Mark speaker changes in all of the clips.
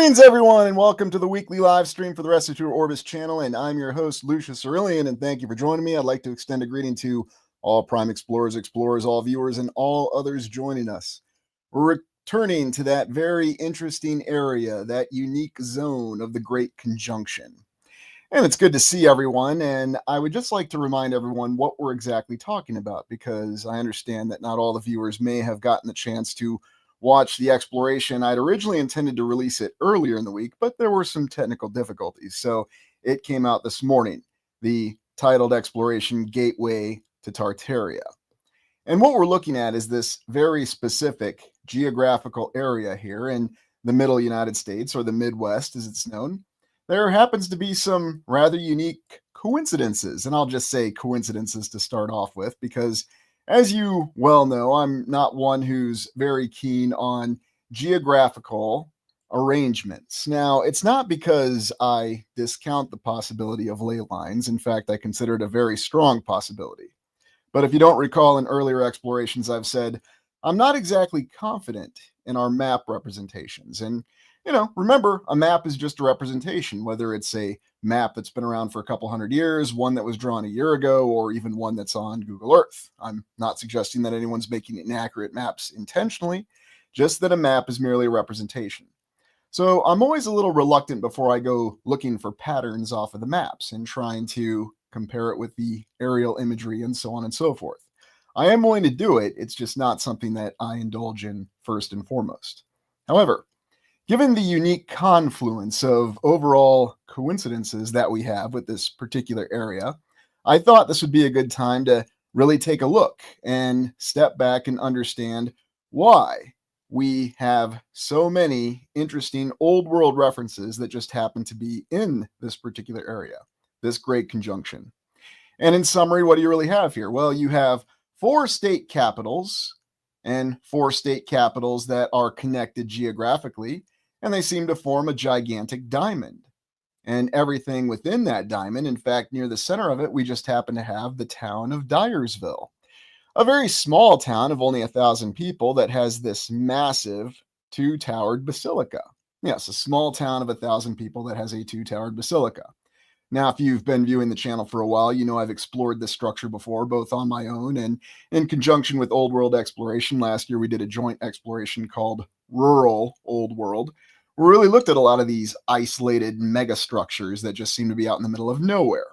Speaker 1: Greetings, everyone, and welcome to the weekly live stream for the Rest of Your Orbis channel. And I'm your host, Lucius Aurelian, and thank you for joining me. I'd like to extend a greeting to all Prime Explorers, all viewers, and all others joining us. We're returning to that very interesting area, that unique zone of the Great Conjunction. And it's good to see everyone, and I would just like to remind everyone what we're exactly talking about, because I understand that not all the viewers may have gotten the chance to watch the exploration. I'd originally intended to release it earlier in the week, but there were some technical difficulties, so it came out this morning, the titled exploration Gateway to Tartaria. And what we're looking at is this very specific geographical area here in the middle United States, or the Midwest as it's known. There happens to be some rather unique coincidences, and I'll just say coincidences to start off with, because as you well know, I'm not one who's very keen on geographical arrangements. Now, it's not because I discount the possibility of ley lines. In fact, I consider it a very strong possibility. But if you don't recall, in earlier explorations, I've said I'm not exactly confident in our map representations. And remember, a map is just a representation, whether it's a map that's been around for a couple hundred years, one that was drawn a year ago, or even one that's on Google Earth. I'm not suggesting that anyone's making inaccurate maps intentionally, just that a map is merely a representation. So I'm always a little reluctant before I go looking for patterns off of the maps and trying to compare it with the aerial imagery and so on and so forth. I am willing to do it, it's just not something that I indulge in first and foremost. However, given the unique confluence of overall coincidences that we have with this particular area, I thought this would be a good time to really take a look and step back and understand why we have so many interesting old world references that just happen to be in this particular area, this Great Conjunction. And in summary, what do you really have here? Well, you have 4 state capitals, and 4 state capitals that are connected geographically, and they seem to form a gigantic diamond. And everything within that diamond, in fact, near the center of it, we just happen to have the town of Dyersville, a very small town of only 1,000 people that has this massive 2-towered basilica. Yes, a small town of 1,000 people that has a 2-towered basilica. Now, if you've been viewing the channel for a while, you know I've explored this structure before, both on my own and in conjunction with Old World Exploration. Last year, we did a joint exploration called Rural Old World. We really looked at a lot of these isolated mega structures that just seem to be out in the middle of nowhere.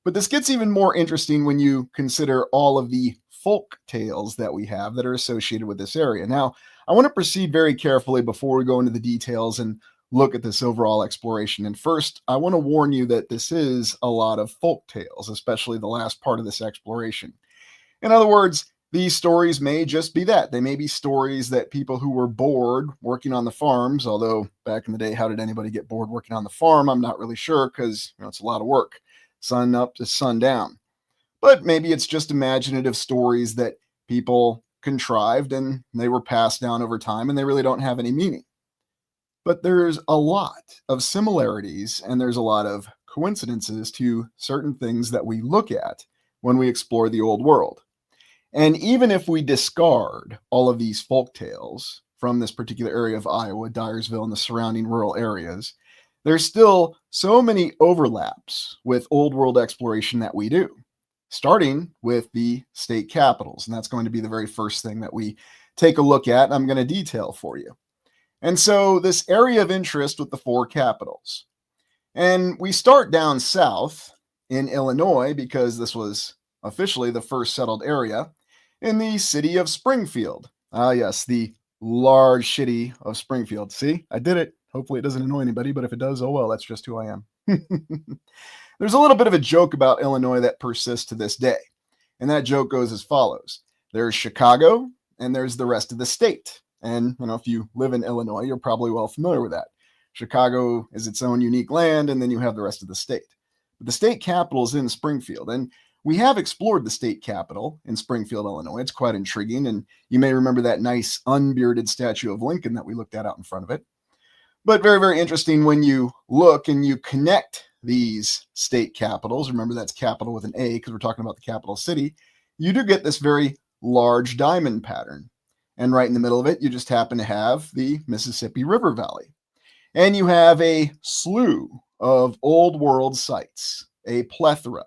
Speaker 1: But this gets even more interesting when you consider all of the folk tales that we have that are associated with this area. Now, I want to proceed very carefully before we go into the details and look at this overall exploration. And first, I want to warn you that this is a lot of folk tales, especially the last part of this exploration. In other words, these stories may just be that. They may be stories that people who were bored working on the farms, although back in the day, how did anybody get bored working on the farm? I'm not really sure, because it's a lot of work, sun up to sundown. But maybe it's just imaginative stories that people contrived and they were passed down over time and they really don't have any meaning. But there's a lot of similarities and there's a lot of coincidences to certain things that we look at when we explore the old world. And even if we discard all of these folk tales from this particular area of Iowa, Dyersville, and the surrounding rural areas, there's still so many overlaps with old world exploration that we do, starting with the state capitals. And that's going to be the very first thing that we take a look at, and I'm going to detail for you. And so this area of interest with the 4 capitals. And we start down south in Illinois, because this was officially the first settled area, in the city of Springfield. Ah, yes, the large city of Springfield. See, I did it. Hopefully it doesn't annoy anybody, but if it does, oh well, that's just who I am. There's a little bit of a joke about Illinois that persists to this day. And that joke goes as follows. There's Chicago, and there's the rest of the state. And, if you live in Illinois, you're probably well familiar with that. Chicago is its own unique land, and then you have the rest of the state. But the state capital is in Springfield, and we have explored the state capital in Springfield, Illinois. It's quite intriguing, and you may remember that nice unbearded statue of Lincoln that we looked at out in front of it. But very, very interesting when you look and you connect these state capitals. Remember, that's capital with an A because we're talking about the capital city. You do get this very large diamond pattern. And right in the middle of it, you just happen to have the Mississippi River Valley. And you have a slew of old world sites, a plethora.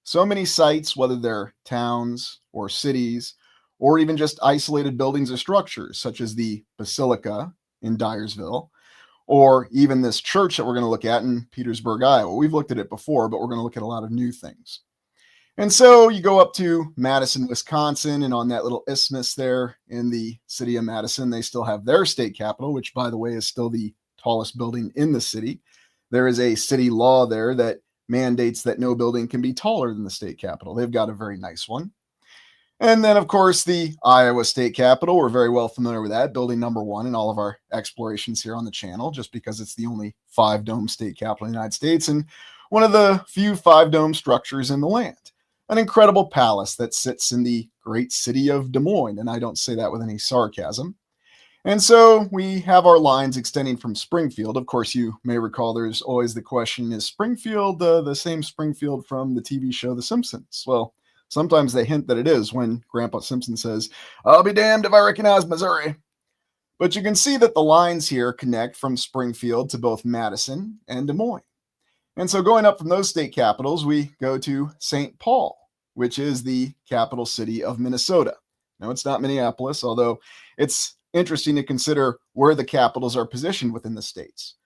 Speaker 1: So many sites, whether they're towns or cities, or even just isolated buildings or structures, such as the Basilica in Dyersville, or even this church that we're going to look at in Petersburg, Iowa. We've looked at it before, but we're going to look at a lot of new things. And so you go up to Madison, Wisconsin, and on that little isthmus there in the city of Madison, they still have their state capitol, which, by the way, is still the tallest building in the city. There is a city law there that mandates that no building can be taller than the state capitol. They've got a very nice one. And then, of course, the Iowa State Capitol. We're very well familiar with that, building number one in all of our explorations here on the channel, just because it's the only five-dome state capitol in the United States and one of the few five-dome structures in the land. An incredible palace that sits in the great city of Des Moines, and I don't say that with any sarcasm. And so we have our lines extending from Springfield. Of course, you may recall there's always the question, is Springfield the same Springfield from the TV show The Simpsons? Well, sometimes they hint that it is when Grandpa Simpson says, "I'll be damned if I recognize Missouri." But you can see that the lines here connect from Springfield to both Madison and Des Moines. And so going up from those state capitals, we go to St. Paul, which is the capital city of Minnesota. Now, it's not Minneapolis, although it's interesting to consider where the capitals are positioned within the states.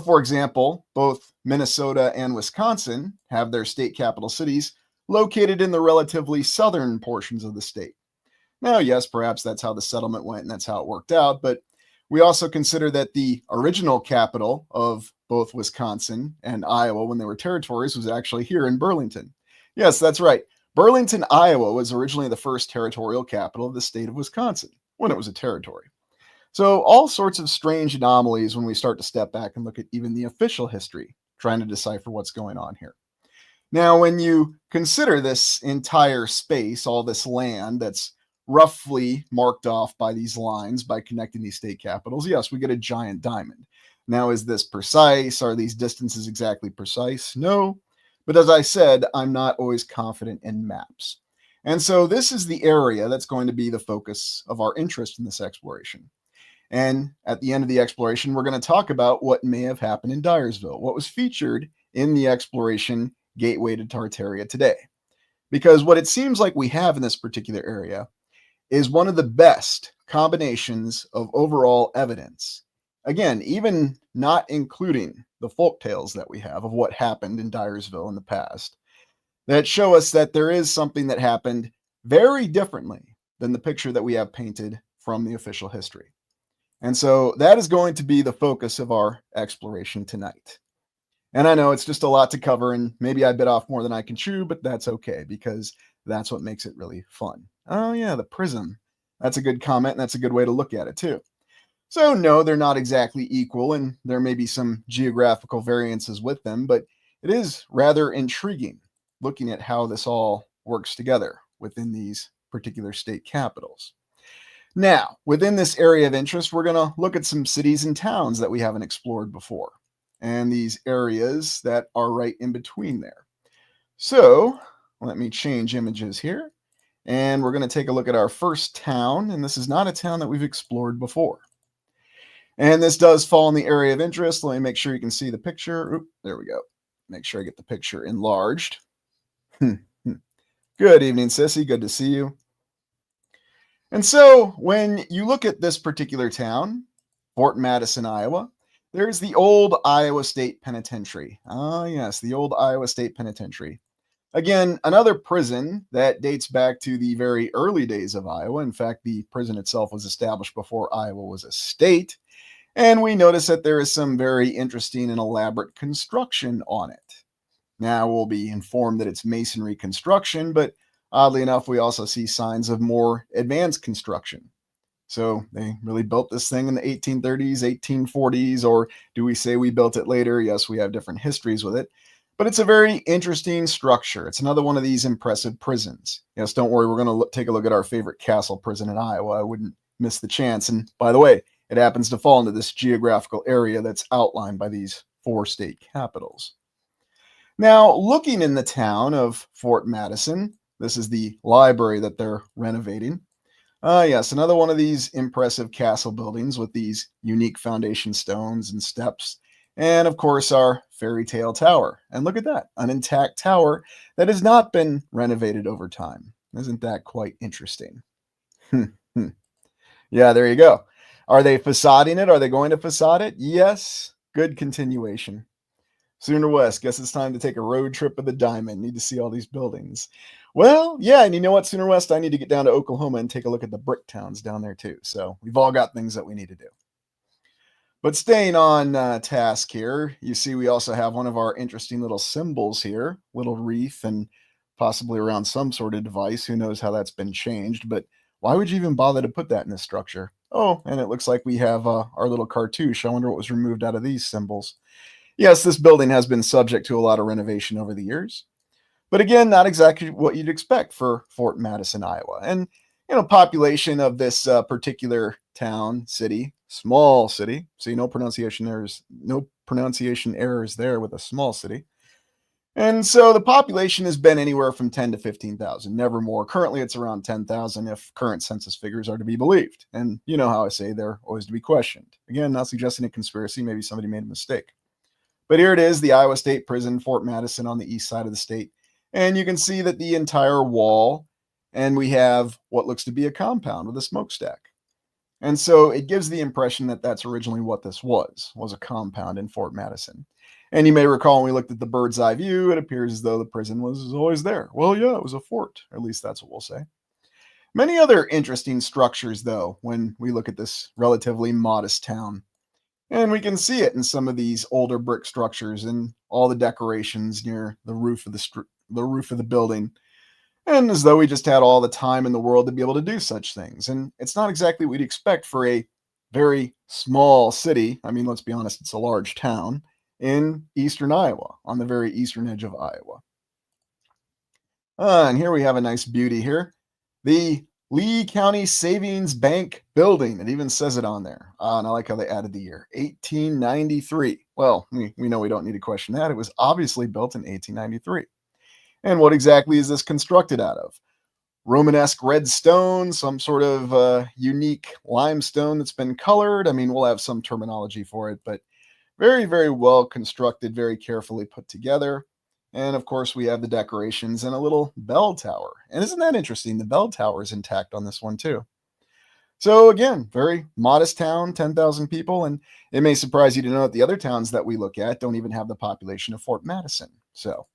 Speaker 1: For example, both Minnesota and Wisconsin have their state capital cities located in the relatively southern portions of the state. Now, yes, perhaps that's how the settlement went and that's how it worked out, but we also consider that the original capital of both Wisconsin and Iowa when they were territories was actually here in Burlington. Yes, that's right. Burlington, Iowa was originally the first territorial capital of the state of Wisconsin when it was a territory. So all sorts of strange anomalies when we start to step back and look at even the official history, trying to decipher what's going on here. Now, when you consider this entire space, all this land that's roughly marked off by these lines by connecting these state capitals, yes, we get a giant diamond. Now, is this precise? Are these distances exactly precise? No. But as I said, I'm not always confident in maps. And so this is the area that's going to be the focus of our interest in this exploration. And at the end of the exploration, we're going to talk about what may have happened in Dyersville, what was featured in the exploration Gateway to Tartaria today. Because what it seems like we have in this particular area is one of the best combinations of overall evidence. Again, even not including the folktales that we have of what happened in Dyersville in the past, that show us that there is something that happened very differently than the picture that we have painted from the official history. And so that is going to be the focus of our exploration tonight. And I know it's just a lot to cover, and maybe I bit off more than I can chew, but that's okay, because that's what makes it really fun. Oh yeah, the prism. That's a good comment, and that's a good way to look at it too. So no, they're not exactly equal, and there may be some geographical variances with them, but it is rather intriguing looking at how this all works together within these particular state capitals. Now, within this area of interest, we're going to look at some cities and towns that we haven't explored before, and these areas that are right in between there. So let me change images here, and we're going to take a look at our first town, and this is not a town that we've explored before. And this does fall in the area of interest. Let me make sure you can see the picture. Oop, there we go. Make sure I get the picture enlarged. Good evening, Sissy. Good to see you. And so when you look at this particular town, Fort Madison, Iowa, there's the old Iowa State Penitentiary. Ah, yes, the old Iowa State Penitentiary. Again, another prison that dates back to the very early days of Iowa. In fact, the prison itself was established before Iowa was a state. And we notice that there is some very interesting and elaborate construction on it. Now, we'll be informed that it's masonry construction, but oddly enough, we also see signs of more advanced construction. So they really built this thing in the 1830s, 1840s, or do we say we built it later? Yes, we have different histories with it. But it's a very interesting structure. It's another one of these impressive prisons. Yes, don't worry, we're going to take a look at our favorite castle prison in Iowa. I wouldn't miss the chance. And by the way, it happens to fall into this geographical area that's outlined by these 4 state capitals. Now, looking in the town of Fort Madison, this is the library that they're renovating. Yes, another one of these impressive castle buildings with these unique foundation stones and steps. And of course, our fairy tale tower. And look at that, an intact tower that has not been renovated over time. Isn't that quite interesting? Yeah, there you go. Are they facading it? Are they going to facade it? Yes. Good continuation. Sooner West, guess it's time to take a road trip of the diamond. Need to see all these buildings. Well, yeah, and you know what, Sooner West, I need to get down to Oklahoma and take a look at the brick towns down there too. So we've all got things that we need to do. But staying on task here, you see we also have one of our interesting little symbols here, little wreath and possibly around some sort of device. Who knows how that's been changed, but why would you even bother to put that in this structure? Oh, and it looks like we have our little cartouche. I wonder what was removed out of these symbols. Yes, this building has been subject to a lot of renovation over the years. But again, not exactly what you'd expect for Fort Madison, Iowa. And, population of this particular town, city, small city. See, no pronunciation errors there with a small city. And so the population has been anywhere from 10 to 15,000, never more. Currently, it's around 10,000 if current census figures are to be believed. And you know how I say they're always to be questioned. Again, not suggesting a conspiracy. Maybe somebody made a mistake. But here it is, the Iowa State Prison, Fort Madison on the east side of the state. And you can see that the entire wall, and we have what looks to be a compound with a smokestack. And so it gives the impression that that's originally what this was a compound in Fort Madison. And you may recall when we looked at the bird's eye view, it appears as though the prison was always there. Well, yeah, it was a fort, or at least that's what we'll say. Many other interesting structures, though, when we look at this relatively modest town. And we can see it in some of these older brick structures and all the decorations near the roof of the building. And as though we just had all the time in the world to be able to do such things. And it's not exactly what you'd expect for a very small city. I mean, let's be honest, it's a large town in eastern Iowa, on the very eastern edge of Iowa. And here we have a nice beauty here. The Lee County Savings Bank building. It even says it on there. And I like how they added the year, 1893. Well, we know we don't need to question that. It was obviously built in 1893. And what exactly is this constructed out of? Romanesque red stone, some sort of unique limestone that's been colored. I mean, we'll have some terminology for it, but very, very well constructed, very carefully put together. And of course, we have the decorations and a little bell tower. And isn't that interesting? The bell tower is intact on this one too. So again, very modest town, 10,000 people. And it may surprise you to know that the other towns that we look at don't even have the population of Fort Madison. So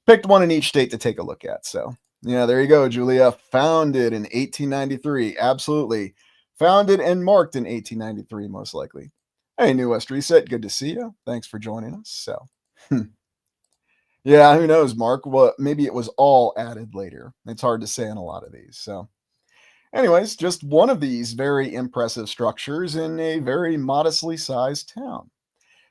Speaker 1: picked one in each state to take a look at. So yeah, there you go, Julia. Founded in 1893. Absolutely. Founded and marked in 1893, most likely. Hey, New West Reset. Good to see you. Thanks for joining us. So, yeah, who knows, Mark? Well, maybe it was all added later. It's hard to say on a lot of these. So, anyways, just one of these very impressive structures in a very modestly sized town.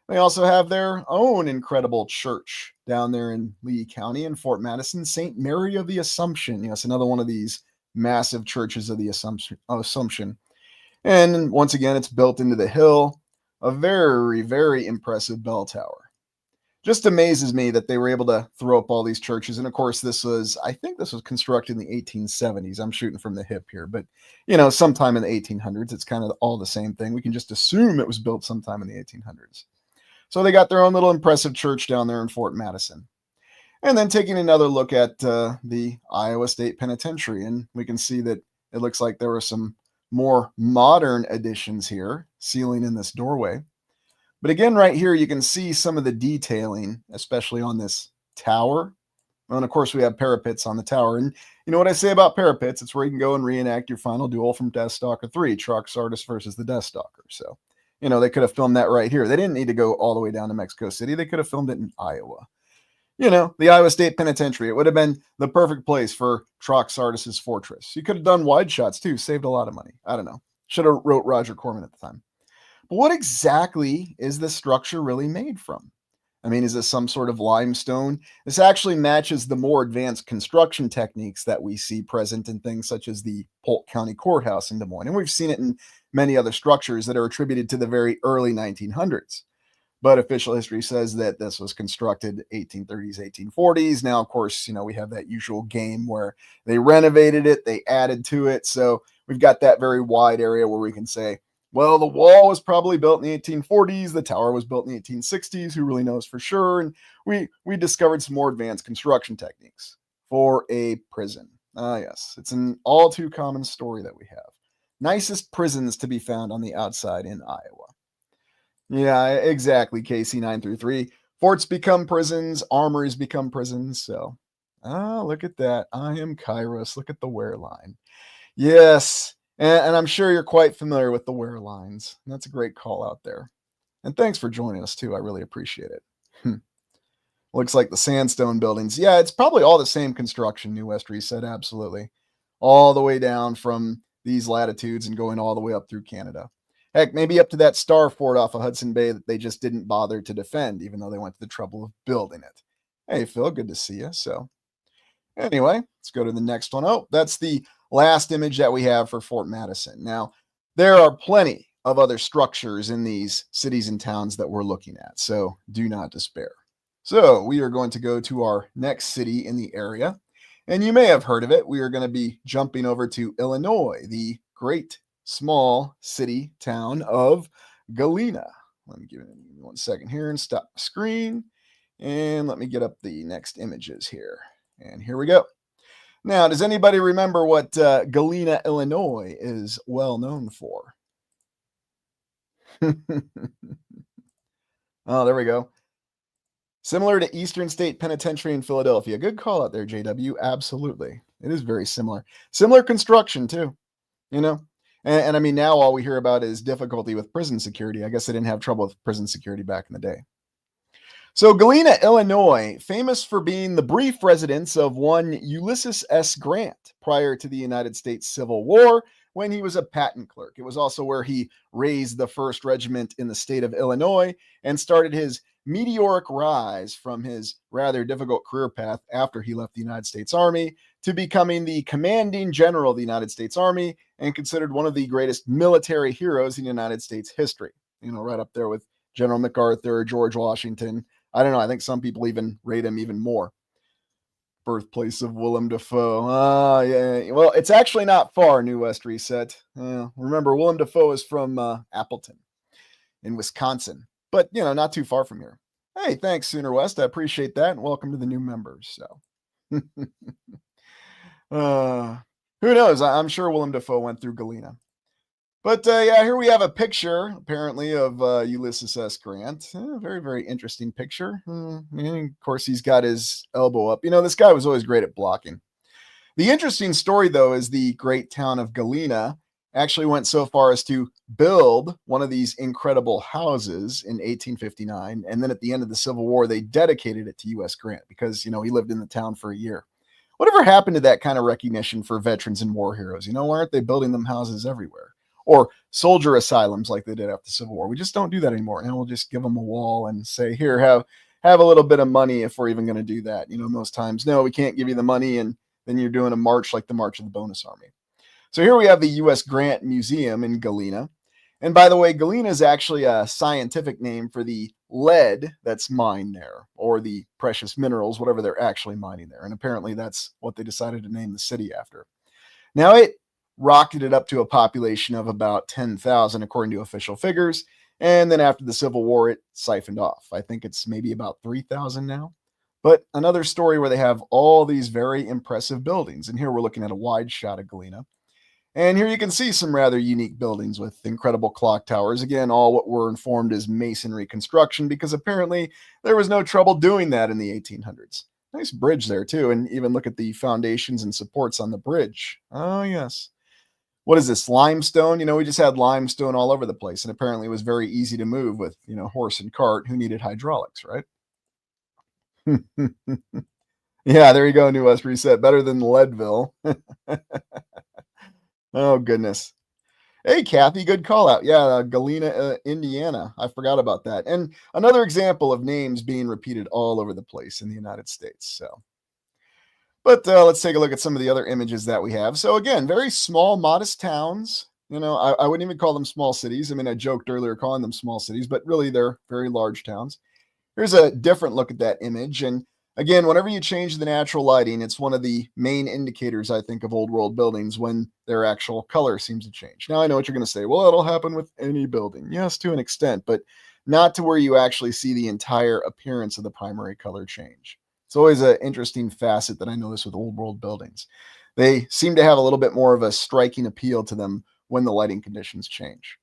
Speaker 1: They also have their own incredible church down there in Lee County in Fort Madison, St. Mary of the Assumption. Yes, another one of these massive churches of the Assumption. And once again, it's built into the hill. A very, very impressive bell tower. Just amazes me that they were able to throw up all these churches. And of course, I think this was constructed in the 1870s. I'm shooting from the hip here, but sometime in the 1800s, it's kind of all the same thing. We can just assume it was built sometime in the 1800s. So they got their own little impressive church down there in Fort Madison. And then taking another look at the Iowa State Penitentiary, and we can see that it looks like there were some more modern additions here, ceiling in this doorway. But again, right here, you can see some of the detailing, especially on this tower. And of course, we have parapets on the tower. And you know what I say about parapets? It's where you can go and reenact your final duel from Deathstalker 3, Trox Artis versus the Deathstalker. So, they could have filmed that right here. They didn't need to go all the way down to Mexico City. They could have filmed it in Iowa. The Iowa State Penitentiary. It would have been the perfect place for Trox Artis's fortress. You could have done wide shots too, saved a lot of money. I don't know. Should have wrote Roger Corman at the time. But what exactly is this structure really made from? I mean, is this some sort of limestone? This actually matches the more advanced construction techniques that we see present in things such as the Polk County Courthouse in Des Moines. And we've seen it in many other structures that are attributed to the very early 1900s. But official history says that this was constructed 1830s, 1840s. Now, of course, we have that usual game where they renovated it, they added to it. So we've got that very wide area where we can say, Well, the wall was probably built in the 1840s. The tower was built in the 1860s. Who really knows for sure? And we discovered some more advanced construction techniques for a prison. Ah, yes, it's an all too common story that we have. Nicest prisons to be found on the outside in Iowa. Yeah, exactly. KC 9 through 3. Forts become prisons. Armories become prisons. So, look at that. I am Kairos. Look at the wear line. Yes. And I'm sure you're quite familiar with the wear lines. That's a great call out there. And thanks for joining us too. I really appreciate it. Looks like the sandstone buildings. Yeah, it's probably all the same construction, New West Reset. Absolutely. All the way down from these latitudes and going all the way up through Canada. Heck, maybe up to that Star Fort off of Hudson Bay that they just didn't bother to defend, even though they went to the trouble of building it. Hey, Phil, good to see you. So, anyway, let's go to the next one. Oh, that's the last image that we have for Fort Madison. Now, there are plenty of other structures in these cities and towns that we're looking at, so do not despair. So, we are going to go to our next city in the area, and you may have heard of it. We are going to be jumping over to Illinois, the great small city town of Galena. Let me give it 1 second here and stop the screen. And let me get up the next images here. And here we go. Now, does anybody remember what Galena, Illinois is well known for? Oh, there we go. Similar to Eastern State Penitentiary in Philadelphia. Good call out there, JW. Absolutely. It is very similar. Similar construction, too. You know? And I mean, now all we hear about is difficulty with prison security. I guess they didn't have trouble with prison security back in the day. So Galena, Illinois, famous for being the brief residence of one Ulysses S. Grant prior to the United States Civil War when he was a patent clerk. It was also where he raised the 1st Regiment in the state of Illinois and started his meteoric rise from his rather difficult career path after he left the United States Army to becoming the commanding general of the United States Army and considered one of the greatest military heroes in United States history. You know, right up there with General MacArthur, George Washington. I don't know. I think some people even rate him even more. Birthplace of Willem Dafoe. Yeah. Well, it's actually not far, New West Reset. Remember, Willem Dafoe is from Appleton in Wisconsin, but, you know, not too far from here. Hey, thanks, Sooner West. I appreciate that. And welcome to the new members. So, who knows? I'm sure Willem Dafoe went through Galena. But yeah, here we have a picture, apparently, of Ulysses S. Grant. Very, very interesting picture. And of course, he's got his elbow up. You know, this guy was always great at blocking. The interesting story, though, is the great town of Galena actually went so far as to build one of these incredible houses in 1859. And then at the end of the Civil War, they dedicated it to U.S. Grant because, you know, he lived in the town for a year. Whatever happened to that kind of recognition for veterans and war heroes? You know, why aren't they building them houses everywhere? Or soldier asylums like they did after the Civil War. We just don't do that anymore. And we'll just give them a wall and say, here, have a little bit of money if we're even going to do that. You know, most times, no, we can't give you the money. And then you're doing a march like the March of the Bonus Army. So here we have the U.S. Grant Museum in Galena. And by the way, Galena is actually a scientific name for the lead that's mined there, or the precious minerals, whatever they're actually mining there. And apparently that's what they decided to name the city after. Now, it rocketed up to a population of about 10,000, according to official figures. And then after the Civil War, it siphoned off. I think it's maybe about 3,000 now. But another story where they have all these very impressive buildings. And here we're looking at a wide shot of Galena. And here you can see some rather unique buildings with incredible clock towers. Again, all what we're informed is masonry construction because apparently there was no trouble doing that in the 1800s. Nice bridge there, too. And even look at the foundations and supports on the bridge. Oh, yes. What is this, limestone? You know, we just had limestone all over the place, and apparently it was very easy to move with, you know, horse and cart. Who needed hydraulics, right? Yeah, there you go, New West Reset. Better than Leadville. Oh, goodness. Hey, Kathy, good call out. Yeah, Galena, Indiana. I forgot about that. And another example of names being repeated all over the place in the United States. So. But let's take a look at some of the other images that we have. So again, very small, modest towns. You know, I wouldn't even call them small cities. I mean, I joked earlier calling them small cities, but really they're very large towns. Here's a different look at that image. And Again, whenever you change the natural lighting, it's one of the main indicators, I think, of old world buildings when their actual color seems to change. Now, I know what you're going to say. Well, it'll happen with any building. Yes, to an extent, but not to where you actually see the entire appearance of the primary color change. It's always an interesting facet that I notice with old world buildings. They seem to have a little bit more of a striking appeal to them when the lighting conditions change.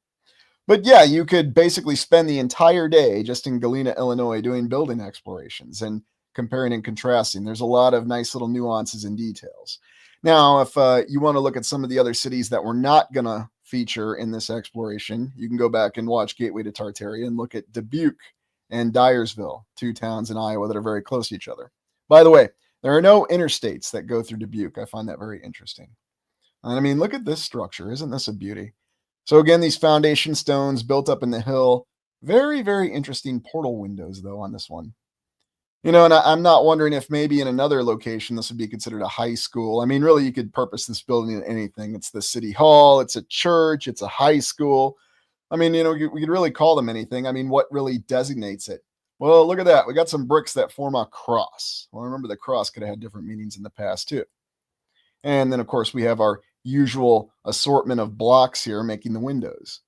Speaker 1: But yeah, you could basically spend the entire day just in Galena, Illinois, doing building explorations and comparing and contrasting. There's a lot of nice little nuances and details. Now, if you want to look at some of the other cities that we're not going to feature in this exploration, you can go back and watch Gateway to Tartaria and look at Dubuque and Dyersville, two towns in Iowa that are very close to each other. By the way, there are no interstates that go through Dubuque. I find that very interesting. And I mean, look at this structure. Isn't this a beauty? So again, these foundation stones built up in the hill. Very, very interesting portal windows, though, on this one. You know, and I'm not wondering if maybe in another location this would be considered a high school. I mean, really, you could purpose this building in anything. It's the city hall, it's a church, it's a high school. I mean, you know, we could really call them anything. I mean, what really designates it? Well, look at that. We got some bricks that form a cross. Well, remember the cross could have had different meanings in the past, too. And then, of course, we have our usual assortment of blocks here making the windows.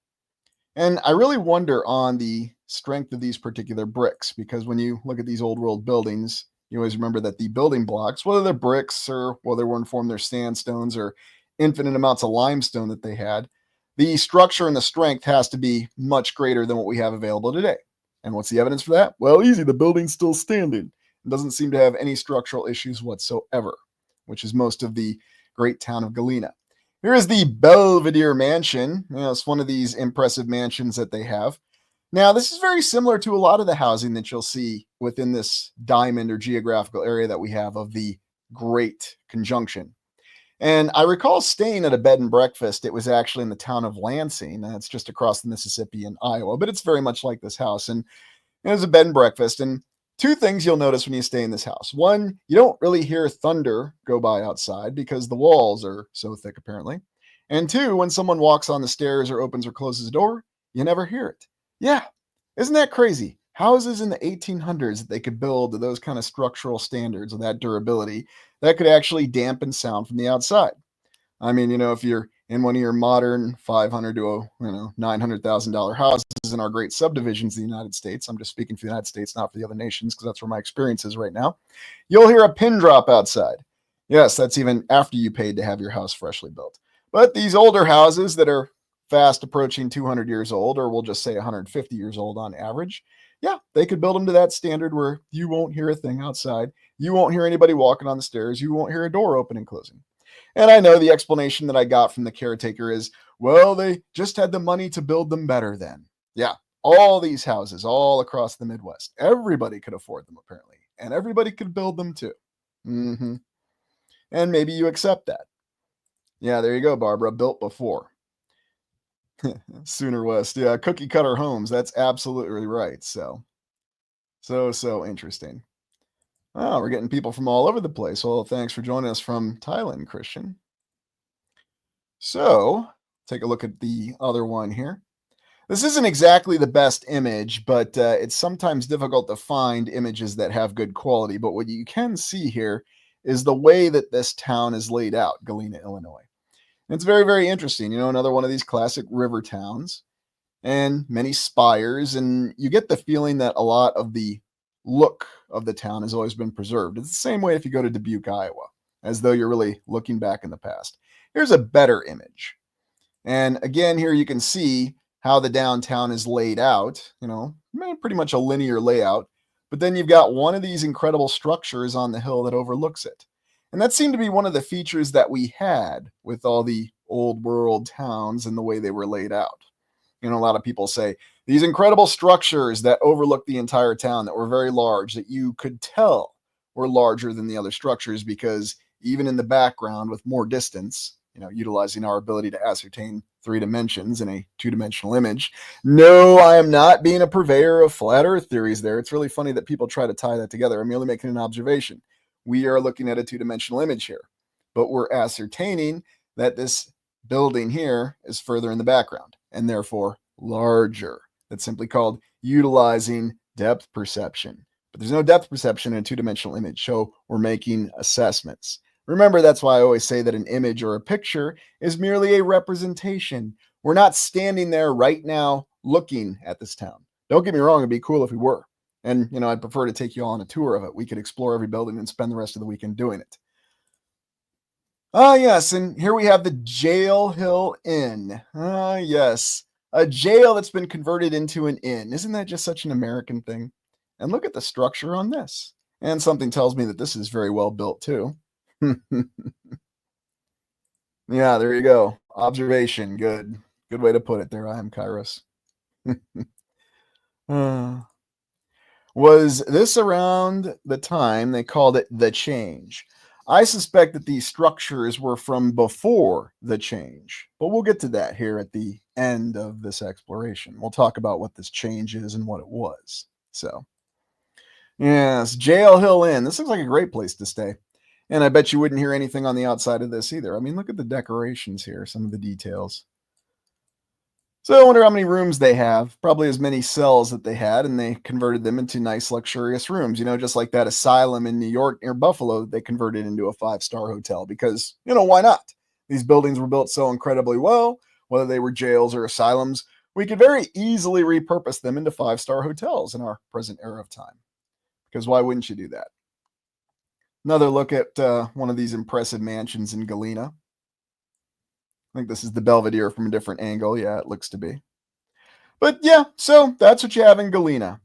Speaker 1: And I really wonder on the strength of these particular bricks, because when you look at these old world buildings, you always remember that the building blocks, whether they're bricks or whether one form they're sandstones or infinite amounts of limestone that they had, the structure and the strength has to be much greater than what we have available today. And what's the evidence for that? Well, easy. The building's still standing. It doesn't seem to have any structural issues whatsoever, which is most of the great town of Galena. Here is the Belvedere Mansion. You know, it's one of these impressive mansions that they have. Now, this is very similar to a lot of the housing that you'll see within this diamond or geographical area that we have of the Great Conjunction. And I recall staying at a bed and breakfast. It was actually in the town of Lansing. That's just across the Mississippi in Iowa, but it's very much like this house. And it was a bed and breakfast. And two things you'll notice when you stay in this house. One, you don't really hear thunder go by outside because the walls are so thick, apparently. And two, when someone walks on the stairs or opens or closes a door, you never hear it. Yeah, isn't that crazy? Houses in the 1800s that they could build to those kind of structural standards and that durability that could actually dampen sound from the outside. I mean, you know, if you're in one of your modern $500,000 to $900,000 houses in our great subdivisions in the United States, I'm just speaking for the United States, not for the other nations, because that's where my experience is right now, you'll hear a pin drop outside. Yes, that's even after you paid to have your house freshly built. But these older houses that are fast approaching 200 years old, or we'll just say 150 years old on average, yeah, they could build them to that standard where you won't hear a thing outside. You won't hear anybody walking on the stairs. You won't hear a door open and closing. And I know the explanation that I got from the caretaker is, well, they just had the money to build them better then. Yeah, all these houses all across the Midwest, everybody could afford them apparently, and everybody could build them too. And maybe you accept that. Yeah, there you go, Barbara, built before. Sooner West, yeah, cookie cutter homes. That's absolutely right. So interesting. Oh, we're getting people from all over the place. Well, thanks for joining us from Thailand, Christian. So, take a look at the other one here. This isn't exactly the best image, but it's sometimes difficult to find images that have good quality. But what you can see here is the way that this town is laid out, Galena, Illinois. And it's very, very interesting. You know, another one of these classic river towns and many spires. And you get the feeling that a lot of the look of the town has always been preserved. It's the same way if you go to Dubuque, Iowa, as though you're really looking back in the past. Here's a better image. And again, here you can see how the downtown is laid out, you know, pretty much a linear layout. But then you've got one of these incredible structures on the hill that overlooks it. And that seemed to be one of the features that we had with all the old world towns and the way they were laid out. You know, a lot of people say these incredible structures that overlook the entire town that were very large, that you could tell were larger than the other structures because even in the background with more distance, you know, utilizing our ability to ascertain 3 dimensions in a 2-dimensional image. No, I am not being a purveyor of flat earth theories there. It's really funny that people try to tie that together. I'm merely making an observation. We are looking at a 2-dimensional image here, but we're ascertaining that this building here is further in the background and therefore larger. That's simply called utilizing depth perception. but there's no depth perception in a two-dimensional image, so we're making assessments. Remember, that's why I always say that an image or a picture is merely a representation. We're not standing there right now looking at this town. Don't get me wrong, it'd be cool if we were. And, I'd prefer to take you all on a tour of it. We could explore every building and spend the rest of the weekend doing it. Ah, yes, and here we have the Jail Hill Inn. Ah, yes, a jail that's been converted into an inn. Isn't that just such an American thing? And look at the structure on this. And something tells me that this is very well built, too. Yeah, there you go. Observation. Good. Good way to put it there. I am Kairos. Uh, was this around the time they called it the change? I suspect that these structures were from before the change, but we'll get to that here at the end of this exploration. We'll talk about what this change is and what it was. So, yes, Jail Hill Inn. This looks like a great place to stay. And I bet you wouldn't hear anything on the outside of this either. I mean, look at the decorations here, some of the details. So I wonder how many rooms they have. Probably as many cells that they had, and they converted them into nice, luxurious rooms. Just like that asylum in New York near Buffalo, they converted into a 5-star hotel because, why not? These buildings were built so incredibly well, whether they were jails or asylums, we could very easily repurpose them into 5-star hotels in our present era of time. Because why wouldn't you do that? Another look at one of these impressive mansions in Galena. I think this is the Belvedere from a different angle. Yeah, it looks to be. But yeah, so that's what you have in Galena.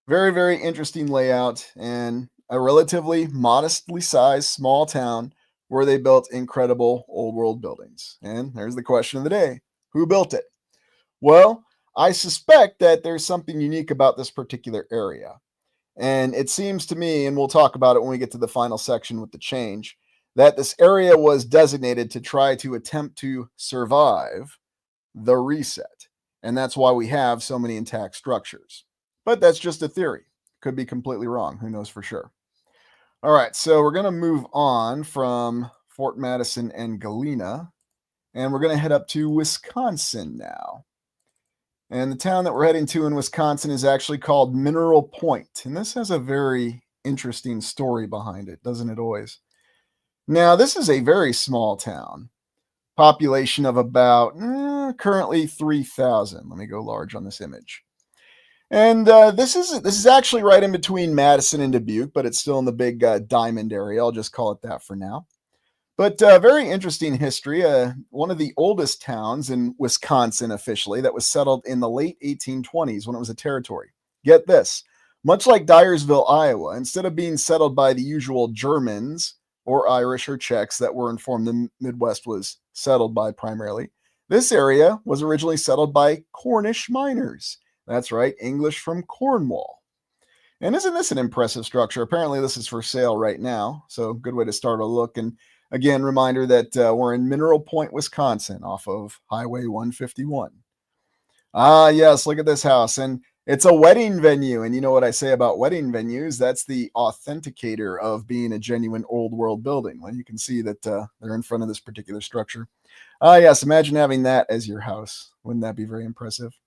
Speaker 1: Very, very interesting layout and a relatively modestly sized small town where they built incredible old world buildings. And there's the question of the day. Who built it? Well, I suspect that there's something unique about this particular area. And it seems to me, and we'll talk about it when we get to the final section with the change, that this area was designated to try to attempt to survive the reset. And that's why we have so many intact structures. But that's just a theory. Could be completely wrong. Who knows for sure? All right, so we're going to move on from Fort Madison and Galena, and we're going to head up to Wisconsin now. And the town that we're heading to in Wisconsin is actually called Mineral Point. And this has a very interesting story behind it, doesn't it always? Now, this is a very small town. Population of about currently 3,000. Let me go large on this image. And this is actually right in between Madison and Dubuque, but it's still in the big diamond area. I'll just call it that for now. But very interesting history. One of the oldest towns in Wisconsin officially that was settled in the late 1820s when it was a territory. Get this. Much like Dyersville, Iowa, instead of being settled by the usual Germans or Irish or Czechs that were informed the Midwest was settled by primarily, this area was originally settled by Cornish miners. That's right, English from Cornwall. And isn't this an impressive structure? Apparently this is for sale right now, so good way to start a look. And again, reminder that we're in Mineral Point, Wisconsin, off of Highway 151. Ah, yes, look at this house. And it's a wedding venue. And you know what I say about wedding venues? That's the authenticator of being a genuine old world building. Well, you can see that they're in front of this particular structure. Ah, yes, imagine having that as your house. Wouldn't that be very impressive?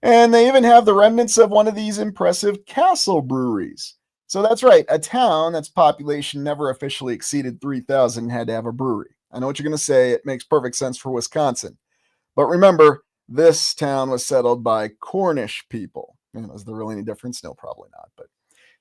Speaker 1: And they even have the remnants of one of these impressive castle breweries. So that's right, a town that's population never officially exceeded 3,000 had to have a brewery. I know what you're going to say. It makes perfect sense for Wisconsin. But remember, this town was settled by Cornish people. Is there really any difference? No, probably not. But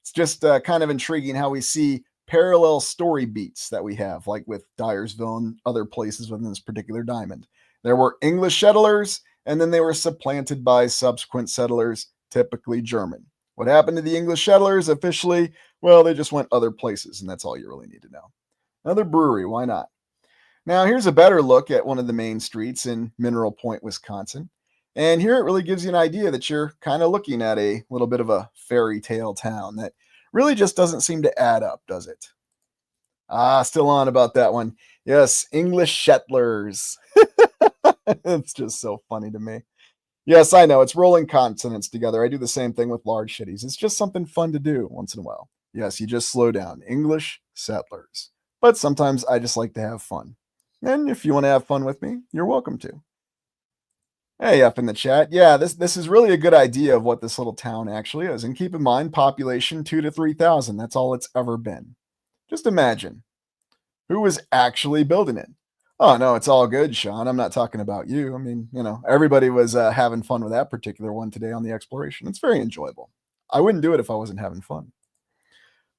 Speaker 1: it's just kind of intriguing how we see parallel story beats that we have, like with Dyersville and other places within this particular diamond. There were English settlers, and then they were supplanted by subsequent settlers, typically German. What happened to the English settlers officially? Well, they just went other places, and that's all you really need to know. Another brewery, why not? Now, here's a better look at one of the main streets in Mineral Point, Wisconsin. And here it really gives you an idea that you're kind of looking at a little bit of a fairy tale town that really just doesn't seem to add up, does it? Ah, still on about that one. Yes, English settlers. It's just so funny to me. Yes, I know. It's rolling consonants together. I do the same thing with large shitties. It's just something fun to do once in a while. Yes, you just slow down. English settlers. But sometimes I just like to have fun. And if you want to have fun with me, you're welcome to. Hey, up in the chat. Yeah, this is really a good idea of what this little town actually is. And keep in mind, population 2 to 3,000. That's all it's ever been. Just imagine who was actually building it. Oh no, it's all good, Sean. I'm not talking about you. I mean, everybody was having fun with that particular one today on the exploration. It's very enjoyable. I wouldn't do it if I wasn't having fun.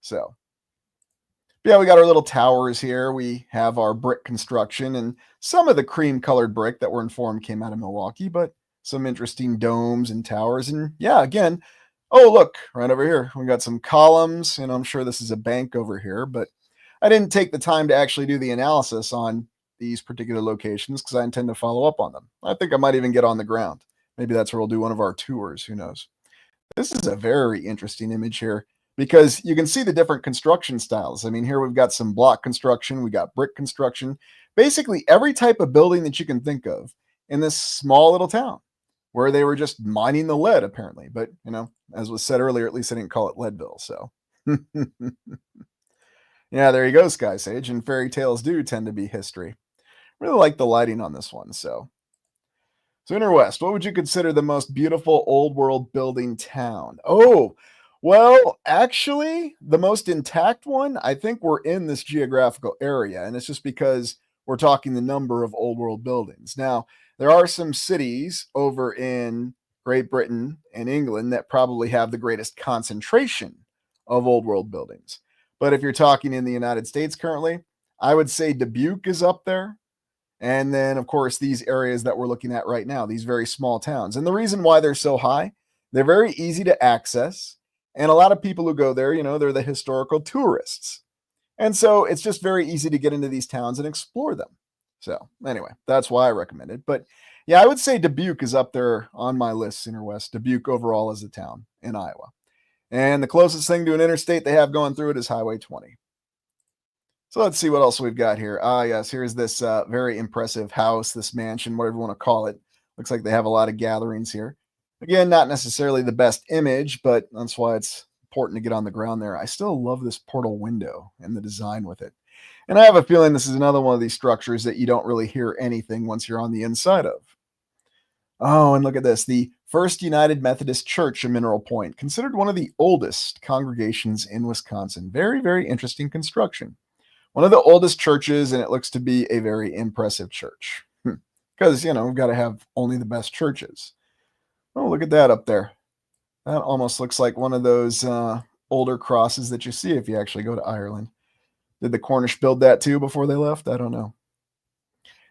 Speaker 1: So, yeah, we got our little towers here. We have our brick construction and some of the cream colored brick that we're informed came out of Milwaukee, but some interesting domes and towers. And yeah, again, oh, look, right over here, we got some columns. And I'm sure this is a bank over here, but I didn't take the time to actually do the analysis on these particular locations because I intend to follow up on them. I think I might even get on the ground. Maybe that's where we'll do one of our tours. Who knows? This is a very interesting image here because you can see the different construction styles. I mean, here we've got some block construction, we got brick construction, basically every type of building that you can think of in this small little town where they were just mining the lead, apparently. But, as was said earlier, at least I didn't call it Leadville. So, yeah, there you go, Sky Sage. And fairy tales do tend to be history. Really like the lighting on this one. So inner west, what would you consider the most beautiful old world building town? Oh, well, actually, the most intact one, I think we're in this geographical area, and it's just because we're talking the number of old world buildings. Now, there are some cities over in Great Britain and England that probably have the greatest concentration of old world buildings. But if you're talking in the United States currently, I would say Dubuque is up there. And then, of course, these areas that we're looking at right now, these very small towns. And the reason why they're so high, they're very easy to access. And a lot of people who go there, they're the historical tourists. And so it's just very easy to get into these towns and explore them. So, anyway, that's why I recommend it. But yeah, I would say Dubuque is up there on my list, Inner West. Dubuque overall is a town in Iowa. And the closest thing to an interstate they have going through it is Highway 20. So let's see what else we've got here. Ah, yes, here's this very impressive house, this mansion, whatever you want to call it. Looks like they have a lot of gatherings here. Again, not necessarily the best image, but that's why it's important to get on the ground there. I still love this portal window and the design with it. And I have a feeling this is another one of these structures that you don't really hear anything once you're on the inside of. Oh, and look at this. The First United Methodist Church in Mineral Point, considered one of the oldest congregations in Wisconsin. Very, very interesting construction. One of the oldest churches, and it looks to be a very impressive church. Because, we've got to have only the best churches. Oh, look at that up there. That almost looks like one of those older crosses that you see if you actually go to Ireland. Did the Cornish build that too before they left? I don't know.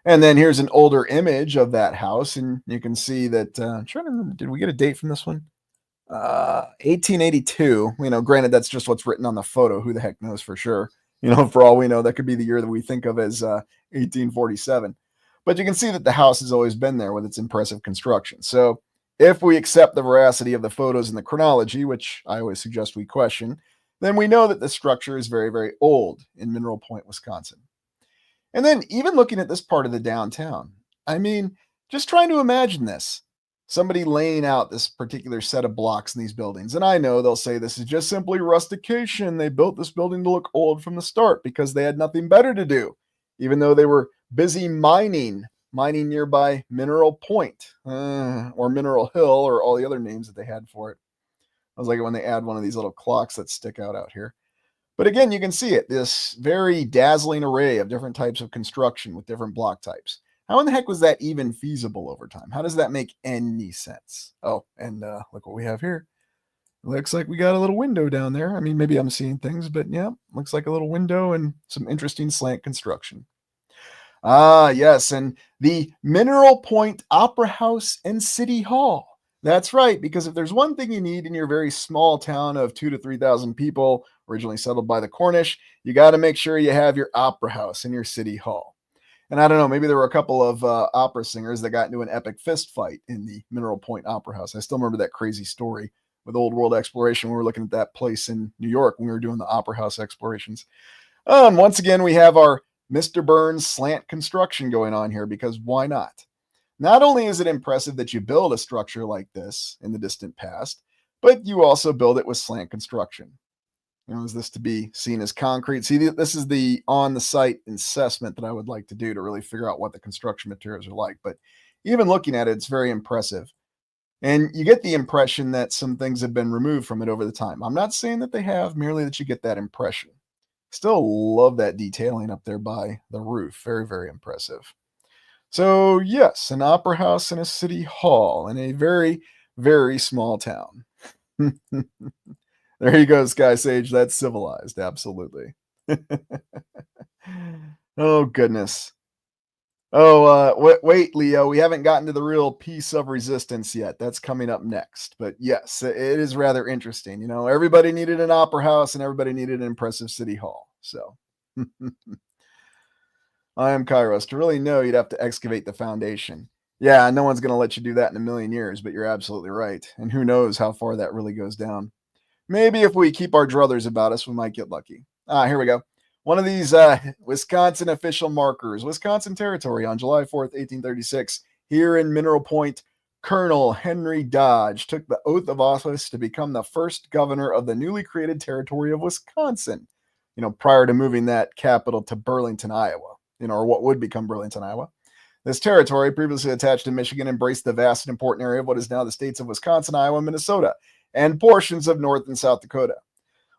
Speaker 1: And then here's an older image of that house, and you can see that, I'm trying to remember, did we get a date from this one? 1882. Granted, that's just what's written on the photo. Who the heck knows for sure? For all we know, that could be the year that we think of as 1847. But you can see that the house has always been there with its impressive construction. So if we accept the veracity of the photos and the chronology, which I always suggest we question, then we know that the structure is very, very old in Mineral Point, Wisconsin. And then even looking at this part of the downtown, I mean, just trying to imagine this. Somebody laying out this particular set of blocks in these buildings. And I know they'll say this is just simply rustication. They built this building to look old from the start because they had nothing better to do, even though they were busy mining nearby Mineral Point or Mineral Hill or all the other names that they had for it. I was like when they add one of these little clocks that stick out here. But again, you can see it, this very dazzling array of different types of construction with different block types. How in the heck was that even feasible over time? How does that make any sense? Oh, and look what we have here. Looks like we got a little window down there. I mean, maybe I'm seeing things, but yeah, looks like a little window and some interesting slant construction. Ah, yes, and the Mineral Point Opera House and City Hall. That's right, because if there's one thing you need in your very small town of 2 to 3,000 people, originally settled by the Cornish, you got to make sure you have your opera house and your city hall. And I don't know, maybe there were a couple of opera singers that got into an epic fist fight in the Mineral Point Opera House. I still remember that crazy story with Old World Exploration. We were looking at that place in New York when we were doing the Opera House explorations. Once again, we have our Mr. Burns slant construction going on here because why not? Not only is it impressive that you build a structure like this in the distant past, but you also build it with slant construction. Is this to be seen as concrete? See, this is the on-the-site assessment that I would like to do to really figure out what the construction materials are like. But even looking at it, it's very impressive. And you get the impression that some things have been removed from it over the time. I'm not saying that they have, merely that you get that impression. Still love that detailing up there by the roof. Very, very impressive. So, yes, an opera house and a city hall in a very, very small town. There you go, Sky Sage. That's civilized. Absolutely. Oh, goodness. Oh, wait, Leo. We haven't gotten to the real piece of resistance yet. That's coming up next. But yes, it is rather interesting. You know, everybody needed an opera house and everybody needed an impressive city hall. So I am Kairos. To really know, you'd have to excavate the foundation. Yeah, no one's going to let you do that in a million years, but you're absolutely right. And who knows how far that really goes down. Maybe if we keep our druthers about us, we might get lucky. Here we go. One of these Wisconsin official markers, Wisconsin Territory on July 4th, 1836, here in Mineral Point, Colonel Henry Dodge took the oath of office to become the first governor of the newly created territory of Wisconsin, prior to moving that capital to Burlington, Iowa, or what would become Burlington, Iowa. This territory, previously attached to Michigan, embraced the vast and important area of what is now the states of Wisconsin, Iowa, Minnesota, and portions of North and South Dakota.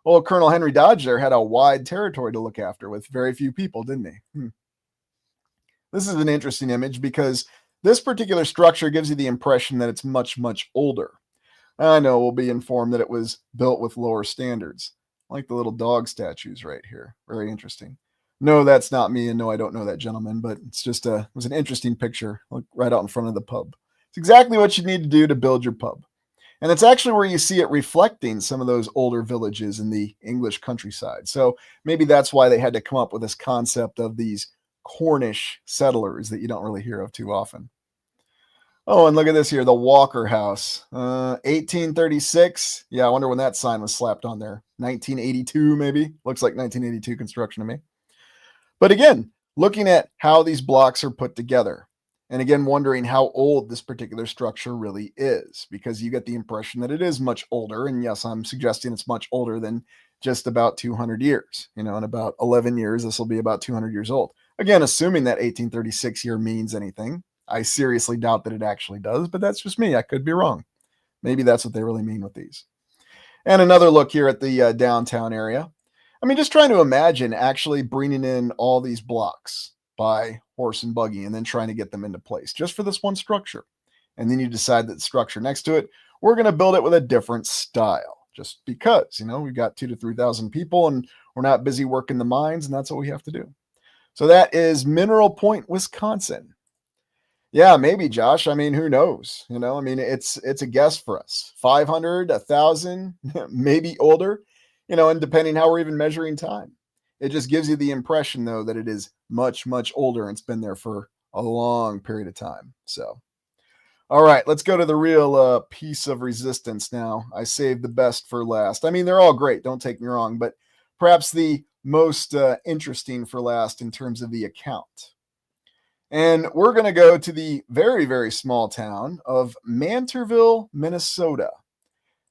Speaker 1: Well, Colonel Henry Dodge there had a wide territory to look after with very few people, didn't he? This is an interesting image because this particular structure gives you the impression that it's much, much older. I know we'll be informed that it was built with lower standards, like the little dog statues right here. Very interesting. No, that's not me, and no, I don't know that gentleman, but it's just it was an interesting picture, like right out in front of the pub. It's exactly what you need to do to build your pub. And it's actually where you see it reflecting some of those older villages in the English countryside. So maybe that's why they had to come up with this concept of these Cornish settlers that you don't really hear of too often. Oh, and look at this here, the Walker House, 1836. Yeah, I wonder when that sign was slapped on there. 1982, maybe. Looks like 1982 construction to me. But again, looking at how these blocks are put together, and again, wondering how old this particular structure really is, because you get the impression that it is much older. And yes, I'm suggesting it's much older than just about 200 years. In about 11 years, this will be about 200 years old. Again, assuming that 1836 year means anything. I seriously doubt that it actually does, but that's just me. I could be wrong. Maybe that's what they really mean with these. And another look here at the downtown area. I mean, just trying to imagine actually bringing in all these blocks by horse and buggy and then trying to get them into place just for this one structure. And then you decide that the structure next to it, we're going to build it with a different style just because, we've got 2,000 to 3,000 people and we're not busy working the mines, and that's what we have to do. So that is Mineral Point, Wisconsin. Yeah, maybe, Josh. I mean, who knows? It's a guess for us. 500, 1,000, maybe older, and depending how we're even measuring time. It just gives you the impression, though, that it is much, much older and it's been there for a long period of time. So, all right, let's go to the real piece of resistance now. I saved the best for last. I mean, they're all great, don't take me wrong, but perhaps the most interesting for last in terms of the account. And we're going to go to the very, very small town of Mantville, Minnesota.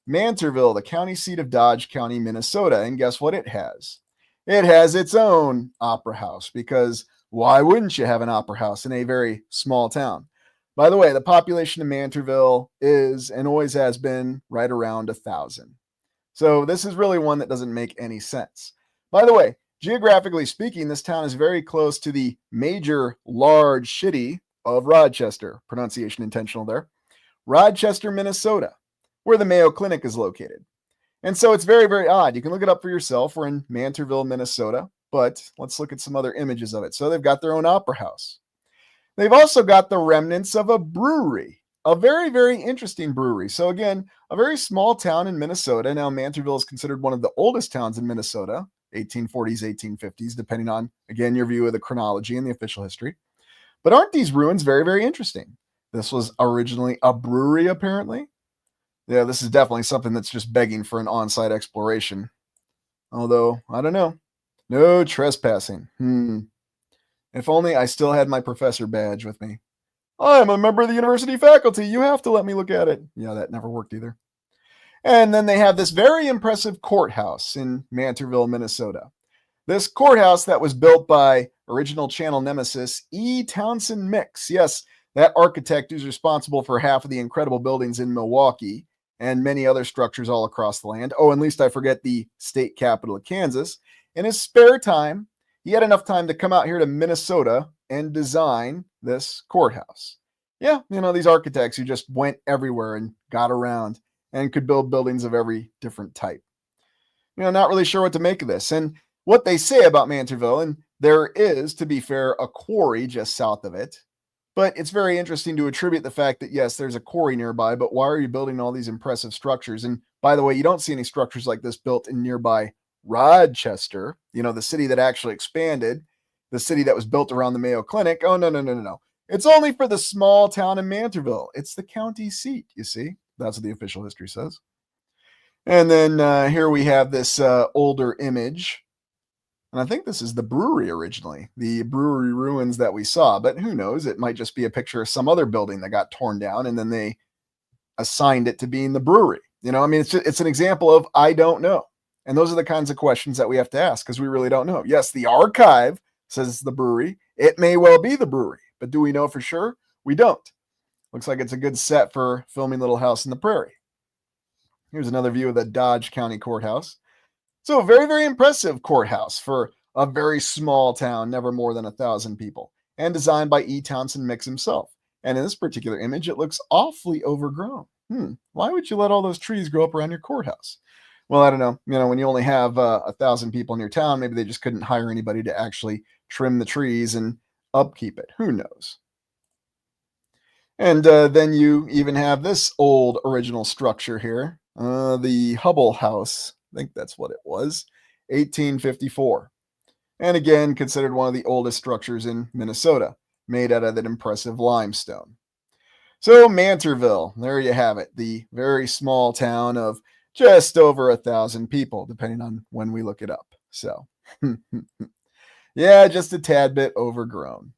Speaker 1: Mantville, the county seat of Dodge County, Minnesota. And guess what it has? It has its own opera house, because why wouldn't you have an opera house in a very small town? By the way, the population of Mantville is and always has been right around 1,000. So this is really one that doesn't make any sense. By the way, geographically speaking, this town is very close to the major large city of Rochester. Pronunciation intentional there. Rochester, Minnesota, where the Mayo Clinic is located. And so it's very, very odd. You can look it up for yourself. We're in Mantville, Minnesota, but let's look at some other images of it. So they've got their own opera house. They've also got the remnants of a brewery, a very, very interesting brewery. So again, a very small town in Minnesota. Now, Mantville is considered one of the oldest towns in Minnesota, 1840s, 1850s, depending on, again, your view of the chronology and the official history. But aren't these ruins very, very interesting? This was originally a brewery, apparently. Yeah, this is definitely something that's just begging for an on-site exploration. Although, I don't know. No trespassing. If only I still had my professor badge with me. I'm a member of the university faculty. You have to let me look at it. Yeah, that never worked either. And then they have this very impressive courthouse in Mantville, Minnesota. This courthouse that was built by original channel nemesis E. Townsend Mix. Yes, that architect who's responsible for half of the incredible buildings in Milwaukee and many other structures all across the land. Oh, and least I forget the state capital of Kansas. In his spare time, he had enough time to come out here to Minnesota and design this courthouse. Yeah, these architects who just went everywhere and got around and could build buildings of every different type. Not really sure what to make of this. And what they say about Mantville, and there is, to be fair, a quarry just south of it. But it's very interesting to attribute the fact that, yes, there's a quarry nearby, but why are you building all these impressive structures? And by the way, you don't see any structures like this built in nearby Rochester, the city that actually expanded, the city that was built around the Mayo Clinic. Oh, no. It's only for the small town of Mantville. It's the county seat, you see. That's what the official history says. And then here we have this older image. And I think this is the brewery originally, the brewery ruins that we saw. But who knows? It might just be a picture of some other building that got torn down and then they assigned it to being the brewery. It's an example of I don't know. And those are the kinds of questions that we have to ask because we really don't know. Yes, the archive says it's the brewery. It may well be the brewery. But do we know for sure? We don't. Looks like it's a good set for filming Little House on the Prairie. Here's another view of the Dodge County Courthouse. So a very, very impressive courthouse for a very small town, never more than 1,000 people, and designed by E. Townsend Mix himself. And in this particular image, it looks awfully overgrown. Why would you let all those trees grow up around your courthouse? Well, I don't know. When you only have 1,000 people in your town, maybe they just couldn't hire anybody to actually trim the trees and upkeep it. Who knows? And then you even have this old original structure here, the Hubble House. I think that's what it was, 1854. And again, considered one of the oldest structures in Minnesota, made out of that impressive limestone. So Mantville, there you have it, the very small town of just over 1,000 people, depending on when we look it up. So, yeah, just a tad bit overgrown.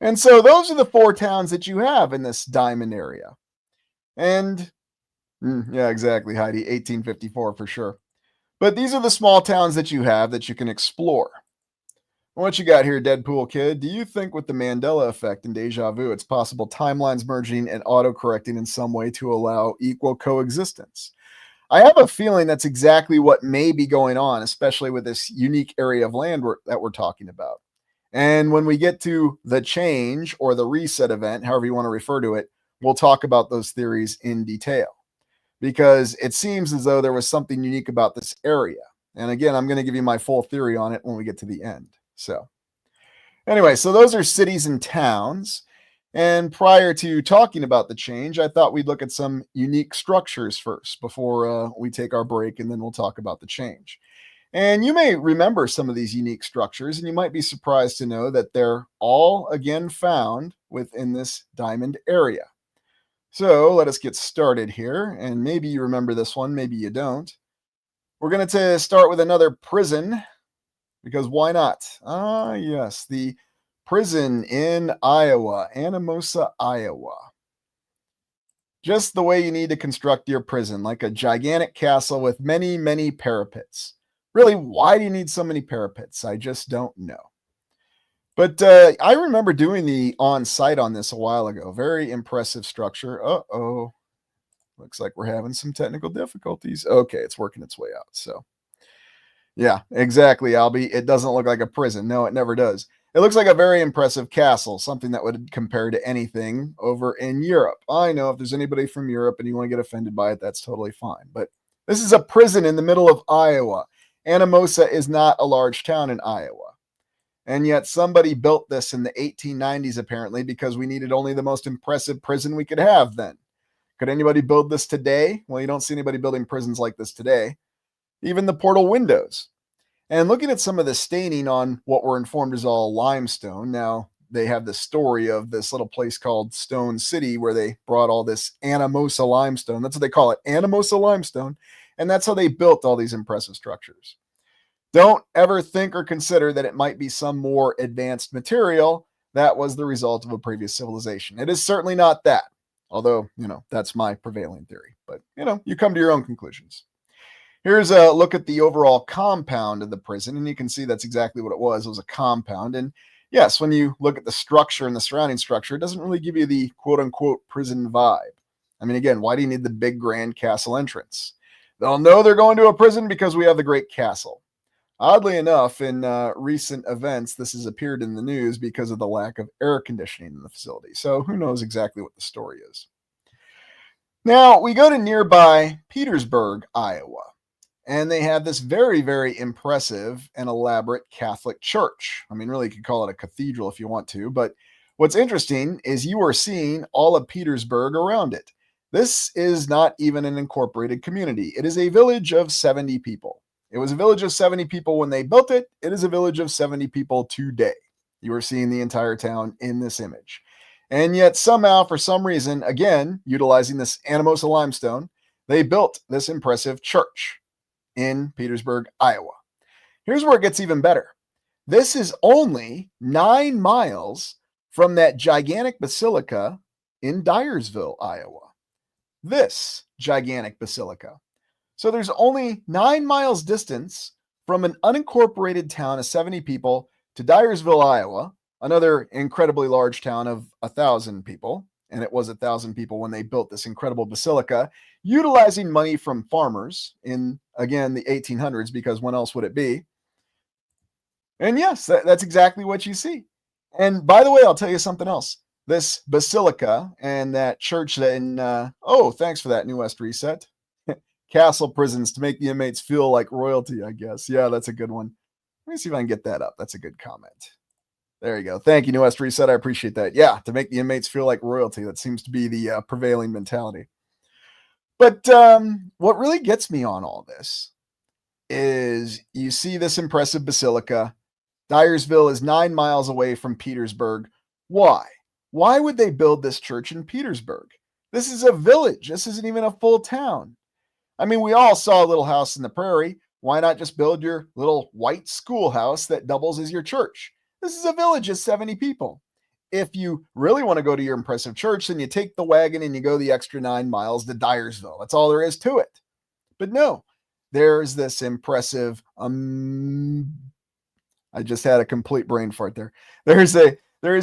Speaker 1: And so those are the 4 towns that you have in this diamond area. And yeah, exactly, Heidi. 1854 for sure. But these are the small towns that you have that you can explore. What you got here, Deadpool Kid? Do you think with the Mandela effect and deja vu, it's possible timelines merging and auto-correcting in some way to allow equal coexistence? I have a feeling that's exactly what may be going on, especially with this unique area of land that we're talking about. And when we get to the change or the reset event, however you want to refer to it, we'll talk about those theories in detail. Because it seems as though there was something unique about this area. And again, I'm going to give you my full theory on it when we get to the end. So anyway, so those are cities and towns. And prior to talking about the change, I thought we'd look at some unique structures first before we take our break, and then we'll talk about the change. And you may remember some of these unique structures, and you might be surprised to know that they're all again found within this diamond area. So let us get started here, and maybe you remember this one, maybe you don't. We're going to start with another prison, because why not? Yes, the prison in Iowa, Anamosa, Iowa. Just the way you need to construct your prison, like a gigantic castle with many, many parapets. Really, why do you need so many parapets? I just don't know. But I remember doing the on-site on this a while ago. Very impressive structure. Uh-oh. Looks like we're having some technical difficulties. Okay, it's working its way out. So, yeah, exactly, Albie. It doesn't look like a prison. No, it never does. It looks like a very impressive castle, something that would compare to anything over in Europe. I know if there's anybody from Europe and you want to get offended by it, that's totally fine. But this is a prison in the middle of Iowa. Anamosa is not a large town in Iowa. And yet somebody built this in the 1890s, apparently, because we needed only the most impressive prison we could have then. Could anybody build this today? Well, you don't see anybody building prisons like this today. Even the portal windows. And looking at some of the staining on what we're informed is all limestone. Now, they have the story of this little place called Stone City where they brought all this Anamosa limestone. That's what they call it, Anamosa limestone. And that's how they built all these impressive structures. Don't ever think or consider that it might be some more advanced material that was the result of a previous civilization. It is certainly not that, although, that's my prevailing theory. But, you come to your own conclusions. Here's a look at the overall compound of the prison, and you can see that's exactly what it was. It was a compound, and Yes, when you look at the structure and the surrounding structure, it doesn't really give you the quote unquote prison vibe. I mean, again, why do you need the big grand castle entrance? They'll know they're going to a prison because we have the great castle. Oddly enough, in recent events, this has appeared in the news because of the lack of air conditioning in the facility. So who knows exactly what the story is. Now, we go to nearby Petersburg, Iowa, and they have this very, very impressive and elaborate Catholic church. I mean, really, you could call it a cathedral if you want to, but what's interesting is you are seeing all of Petersburg around it. This is not even an incorporated community. It is a village of 70 people. It was a village of 70 people when they built it. It is a village of 70 people today. You are seeing the entire town in this image. And yet somehow, for some reason, again, utilizing this Anamosa limestone, they built this impressive church in Petersburg, Iowa. Here's where it gets even better. This is only 9 miles from that gigantic basilica in Dyersville, Iowa. This gigantic basilica. So there's only 9 miles distance from an unincorporated town of 70 people to Dyersville, Iowa, another incredibly large town of 1,000 people. And it was 1,000 people when they built this incredible basilica, utilizing money from farmers in, again, the 1800s, because when else would it be? And yes, that's exactly what you see. And by the way, I'll tell you something else. This basilica and that church in, oh, thanks for that, New West Reset. Castle prisons to make the inmates feel like royalty, I guess. Yeah, that's a good one. Let me see if I can get that up. That's a good comment. There you go. Thank you, New West Reset. I appreciate that. Yeah, to make the inmates feel like royalty. That seems to be the prevailing mentality. But what really gets me on all this is you see this impressive basilica. Dyersville is 9 miles away from Petersburg. Why? Why would they build this church in Petersburg? This is a village. This isn't even a full town. I mean, we all saw a little house in the prairie. Why not just build your little white schoolhouse that doubles as your church? This is a village of 70 people. If you really want to go to your impressive church, then you take the wagon and you go the extra 9 miles to Dyersville. That's all there is to it. But no, there's this impressive, I just had a complete brain fart there. There is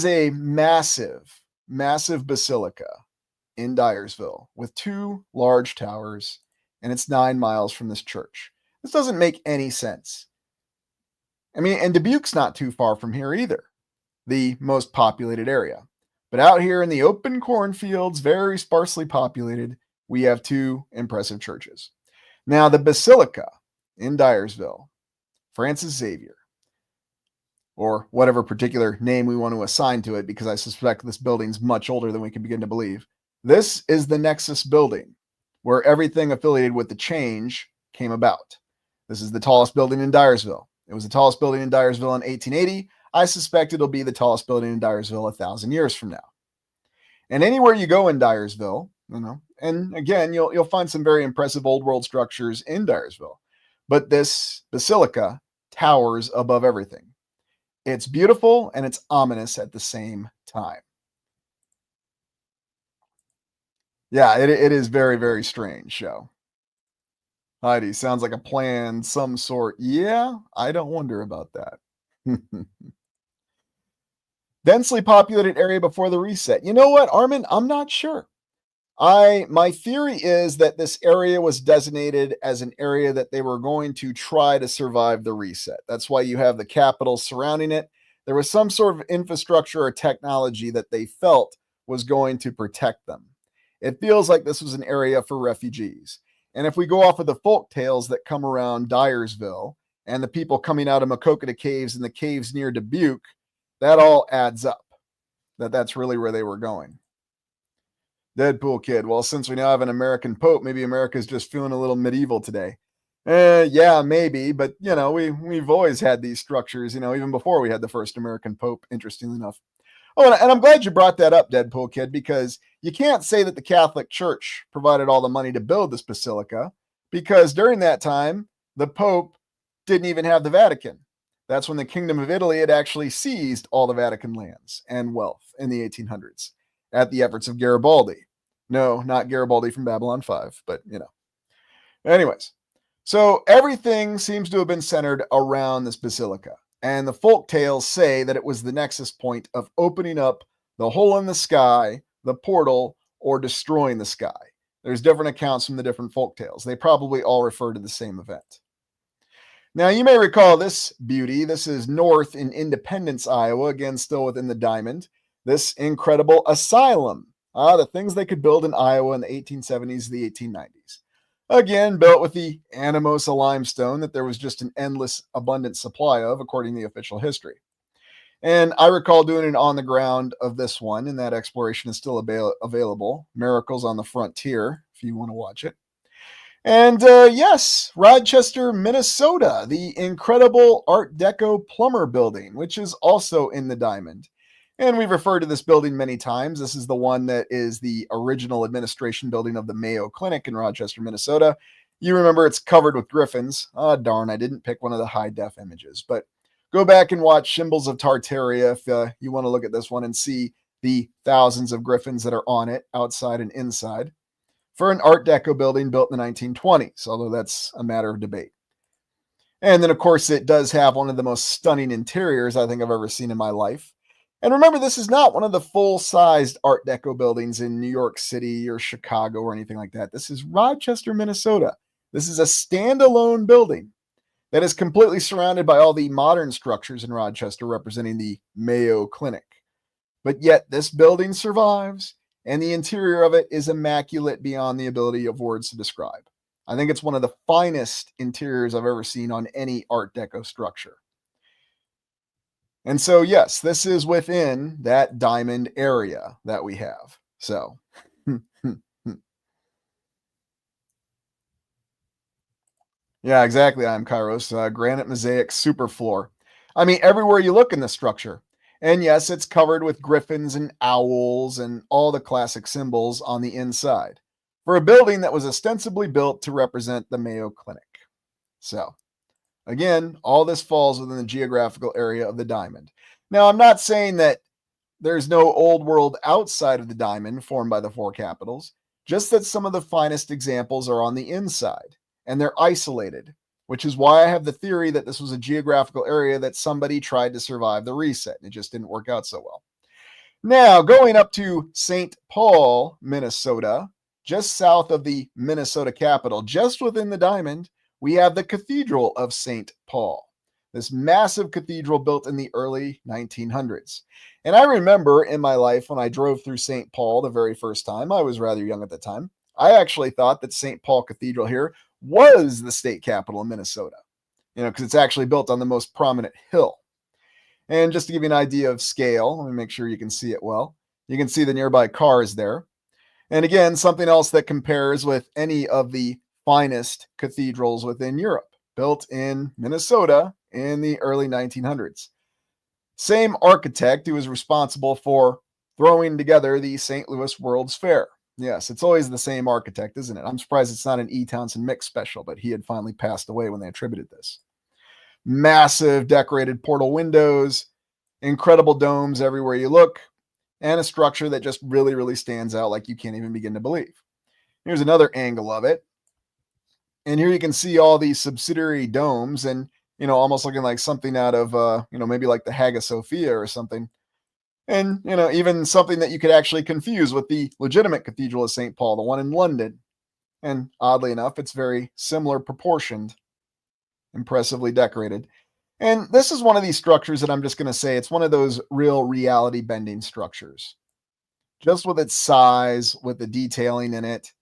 Speaker 1: a massive, massive basilica in Dyersville with 2 large towers, and it's 9 miles from this church. This doesn't make any sense. I mean, and Dubuque's not too far from here either, the most populated area. But out here in the open cornfields, very sparsely populated, we have 2 impressive churches. Now, the basilica in Dyersville, Francis Xavier, or whatever particular name we want to assign to it, because I suspect this building's much older than we can begin to believe. This is the Nexus building, where everything affiliated with the change came about. This is the tallest building in Dyersville. It was the tallest building in Dyersville in 1880. I suspect it'll be the tallest building in Dyersville 1,000 years from now. And anywhere you go in Dyersville, and again, you'll find some very impressive old world structures in Dyersville, but this basilica towers above everything. It's beautiful and it's ominous at the same time. Yeah, it is very, very strange show. Heidi, sounds like a plan, some sort. Yeah, I don't wonder about that. Densely populated area before the reset. You know what, Armin? I'm not sure. My theory is that this area was designated as an area that they were going to try to survive the reset. That's why you have the Capitol surrounding it. There was some sort of infrastructure or technology that they felt was going to protect them. It feels like this was an area for refugees. And if we go off of the folk tales that come around Dyersville and the people coming out of Makokata Caves and the caves near Dubuque, that all adds up. That's really where they were going. Deadpool Kid, well, since we now have an American Pope, maybe America's just feeling a little medieval today. Yeah, maybe, but, we've always had these structures, even before we had the first American Pope, interestingly enough. Oh, and I'm glad you brought that up, Deadpool Kid, because you can't say that the Catholic Church provided all the money to build this basilica, because during that time, the Pope didn't even have the Vatican. That's when the Kingdom of Italy had actually seized all the Vatican lands and wealth in the 1800s at the efforts of Garibaldi. No, not Garibaldi from Babylon 5, but, Anyways, so everything seems to have been centered around this basilica. And the folk tales say that it was the nexus point of opening up the hole in the sky, the portal, or destroying the sky. There's different accounts from the different folk tales. They probably all refer to the same event. Now, you may recall this beauty. This is north in Independence, Iowa, again, still within the diamond. This incredible asylum. The things they could build in Iowa in the 1870s, the 1890s. Again, built with the Anamosa limestone that there was just an endless abundant supply of, according to the official history. And I recall doing an on the ground of this one, and that exploration is still available. Miracles on the Frontier, if you want to watch it. And yes, Rochester, Minnesota, the incredible Art Deco Plumber Building, which is also in the diamond. And we've referred to this building many times. This is the one that is the original administration building of the Mayo Clinic in Rochester, Minnesota. You remember it's covered with griffins. Oh, darn, I didn't pick one of the high-def images. But go back and watch Symbols of Tartaria if you want to look at this one and see the thousands of griffins that are on it, outside and inside, for an Art Deco building built in the 1920s, although that's a matter of debate. And then, of course, it does have one of the most stunning interiors I think I've ever seen in my life. And remember, this is not one of the full-sized Art Deco buildings in New York City or Chicago or anything like that. This is Rochester, Minnesota. This is a standalone building that is completely surrounded by all the modern structures in Rochester representing the Mayo Clinic. But yet this building survives, and the interior of it is immaculate beyond the ability of words to describe. I think it's one of the finest interiors I've ever seen on any Art Deco structure. And so, yes, this is within that diamond area that we have. So, yeah, exactly. I'm Kairos. Granite mosaic superfloor. I mean, everywhere you look in the structure. And yes, it's covered with griffins and owls and all the classic symbols on the inside for a building that was ostensibly built to represent the Mayo Clinic. So, again, all this falls within the geographical area of the diamond. Now, I'm not saying that there's no old world outside of the diamond formed by the four capitals, just that some of the finest examples are on the inside, and they're isolated, which is why I have the theory that this was a geographical area that somebody tried to survive the reset, and it just didn't work out so well. Now, going up to St. Paul, Minnesota, just south of the Minnesota capital, just within the diamond, we have the Cathedral of St. Paul, this massive cathedral built in the early 1900s. And I remember in my life when I drove through St. Paul the very first time, I was rather young at the time, I actually thought that St. Paul Cathedral here was the state capital of Minnesota, because it's actually built on the most prominent hill. And just to give you an idea of scale, let me make sure you can see it well. You can see the nearby cars there. And again, something else that compares with any of the finest cathedrals within Europe, built in Minnesota in the early 1900s. Same architect who was responsible for throwing together the St. Louis World's Fair. Yes, it's always the same architect, isn't it? I'm surprised it's not an E. Townsend Mix special, but he had finally passed away when they attributed this. Massive decorated portal windows, incredible domes everywhere you look, and a structure that just really, really stands out like you can't even begin to believe. Here's another angle of it. And here you can see all these subsidiary domes and, almost looking like something out of, maybe like the Hagia Sophia or something. And, even something that you could actually confuse with the legitimate Cathedral of St. Paul, the one in London. And oddly enough, it's very similar proportioned, impressively decorated. And this is one of these structures that I'm just going to say, it's one of those real reality bending structures. Just with its size, with the detailing in it.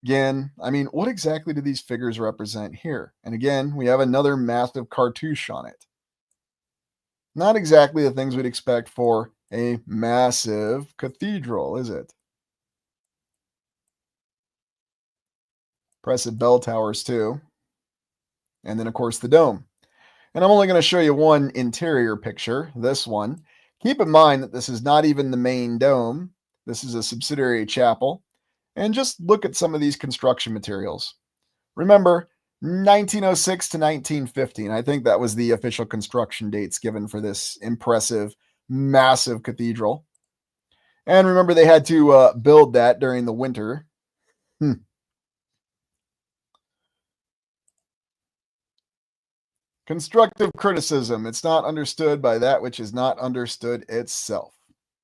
Speaker 1: Again, I mean, what exactly do these figures represent here? And again, we have another massive cartouche on it. Not exactly the things we'd expect for a massive cathedral, is it? Impressive bell towers too. And then, of course, the dome. And I'm only going to show you one interior picture, this one. Keep in mind that this is not even the main dome. This is a subsidiary chapel. And just look at some of these construction materials. Remember, 1906 to 1915. I think that was the official construction dates given for this impressive, massive cathedral. And remember, they had to build that during the winter. Constructive criticism. It's not understood by that which is not understood itself.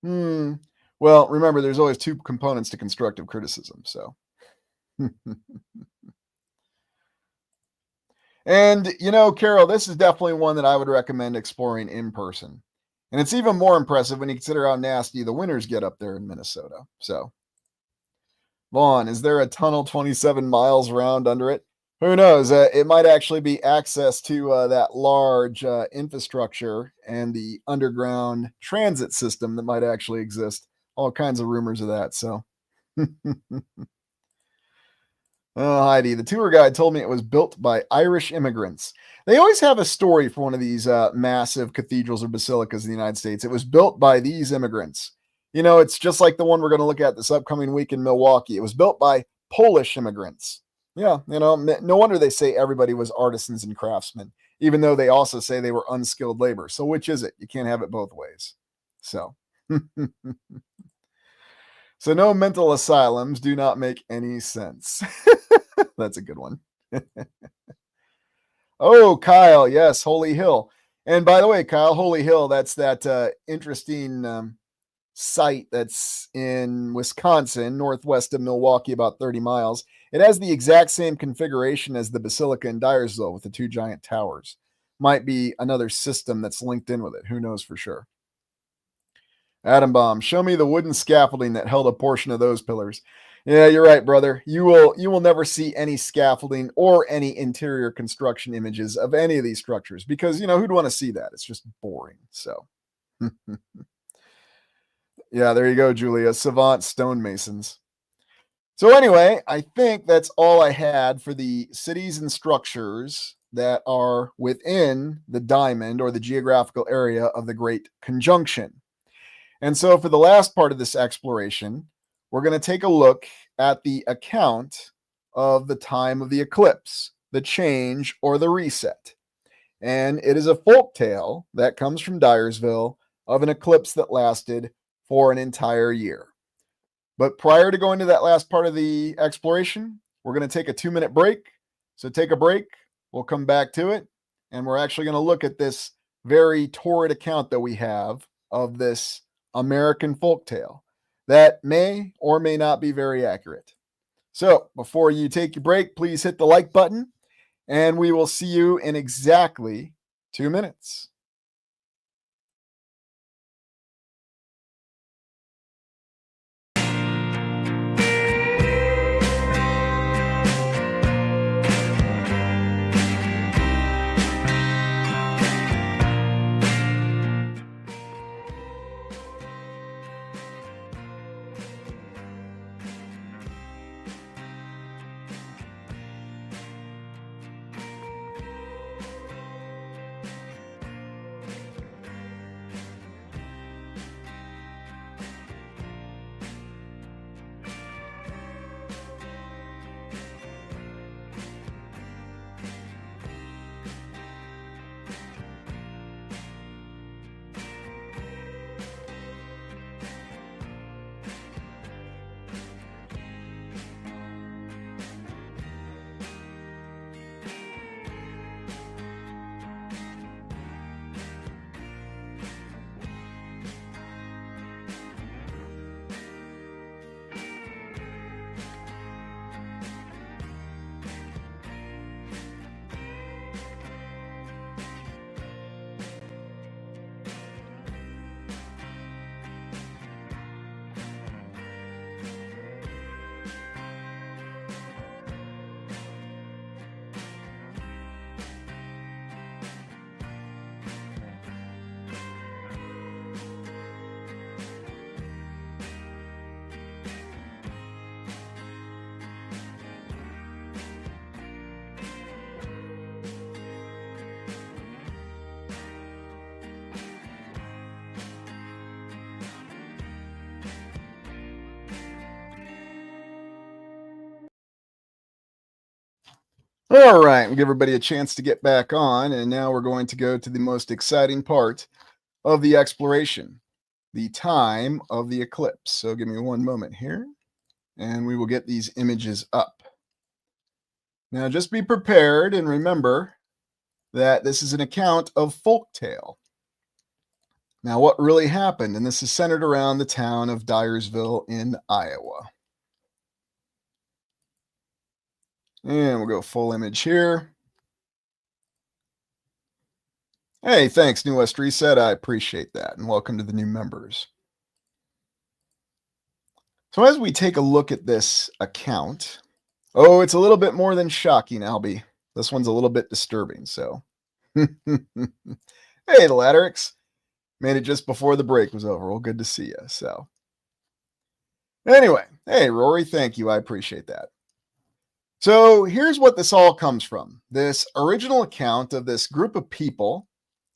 Speaker 1: Well, remember, there's always two components to constructive criticism, so. And, Carol, this is definitely one that I would recommend exploring in person. And it's even more impressive when you consider how nasty the winters get up there in Minnesota. So, Vaughn, is there a tunnel 27 miles round under it? Who knows? It might actually be access to that large infrastructure and the underground transit system that might actually exist. All kinds of rumors of that. So, Heidi, the tour guide told me it was built by Irish immigrants. They always have a story for one of these massive cathedrals or basilicas in the United States. It was built by these immigrants. It's just like the one we're going to look at this upcoming week in Milwaukee. It was built by Polish immigrants. Yeah, no wonder they say everybody was artisans and craftsmen, even though they also say they were unskilled labor. So which is it? You can't have it both ways. So, so no mental asylums do not make any sense. That's a good one. Oh, Kyle, yes, Holy Hill. And by the way, Kyle, Holy Hill, that's that interesting site that's in Wisconsin, northwest of Milwaukee, about 30 miles. It has the exact same configuration as the Basilica in Dyersville with the two giant towers. Might be another system that's linked in with it. Who knows for sure? Atom Bomb, show me the wooden scaffolding that held a portion of those pillars. Yeah, you're right, brother. You will never see any scaffolding or any interior construction images of any of these structures because, who'd want to see that? It's just boring. So, yeah, there you go, Julia. Savant stonemasons. So anyway, I think that's all I had for the cities and structures that are within the diamond or the geographical area of the Great Conjunction. And so for the last part of this exploration, we're going to take a look at the account of the time of the eclipse, the change, or the reset. And it is a folk tale that comes from Dyersville of an eclipse that lasted for an entire year. But prior to going to that last part of the exploration, we're going to take a 2-minute break. So take a break. We'll come back to it. And we're actually going to look at this very torrid account that we have of this American folktale that may or may not be very accurate. So before you take your break, please hit the like button, and we will see you in exactly 2 minutes. All right, we'll give everybody a chance to get back on, and now we're going to go to the most exciting part of the exploration, the time of the eclipse. So give me one moment here, and we will get these images up. Now, just be prepared and remember that this is an account of folktale. Now, what really happened, and this is centered around the town of Dyersville in Iowa. And we'll go full image here. Hey, thanks, New West Reset. I appreciate that. And welcome to the new members. So as we take a look at this account, oh, it's a little bit more than shocking, Albie. This one's a little bit disturbing, so. Hey, the Latterix. Made it just before the break was over. Well, good to see you, so. Anyway, hey, Rory, thank you. I appreciate that. So here's what this all comes from. This original account of this group of people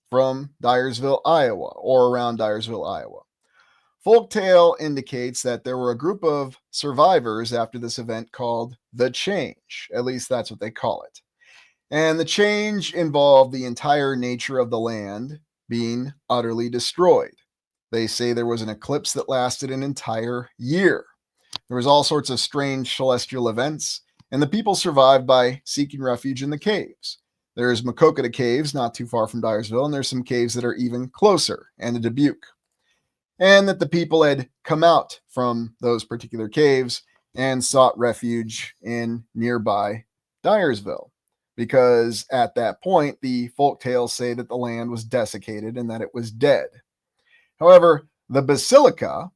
Speaker 1: from Dyersville, Iowa, or around Dyersville, Iowa. Folktale indicates that there were a group of survivors after this event called the Change. At least that's what they call it. And the change involved the entire nature of the land being utterly destroyed. They say there was an eclipse that lasted an entire year. There was all sorts of strange celestial events, and the people survived by seeking refuge in the caves. There's Makokata Caves, not too far from Dyersville, and there's some caves that are even closer, and a Dubuque. And that the people had come out from those particular caves and sought refuge in nearby Dyersville, because at that point, the folktales say that the land was desiccated and that it was dead. However, the basilica,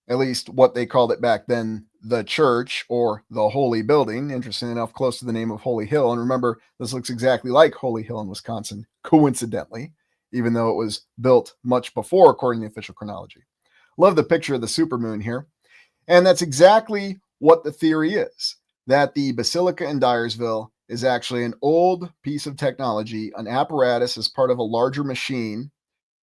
Speaker 1: at least what they called it back then, the church or the holy building, interesting enough, close to the name of Holy Hill. And remember, this looks exactly like Holy Hill in Wisconsin, coincidentally, even though it was built much before, according to the official chronology. Love the picture of the supermoon here. And that's exactly what the theory is, that the basilica in Dyersville is actually an old piece of technology, an apparatus as part of a larger machine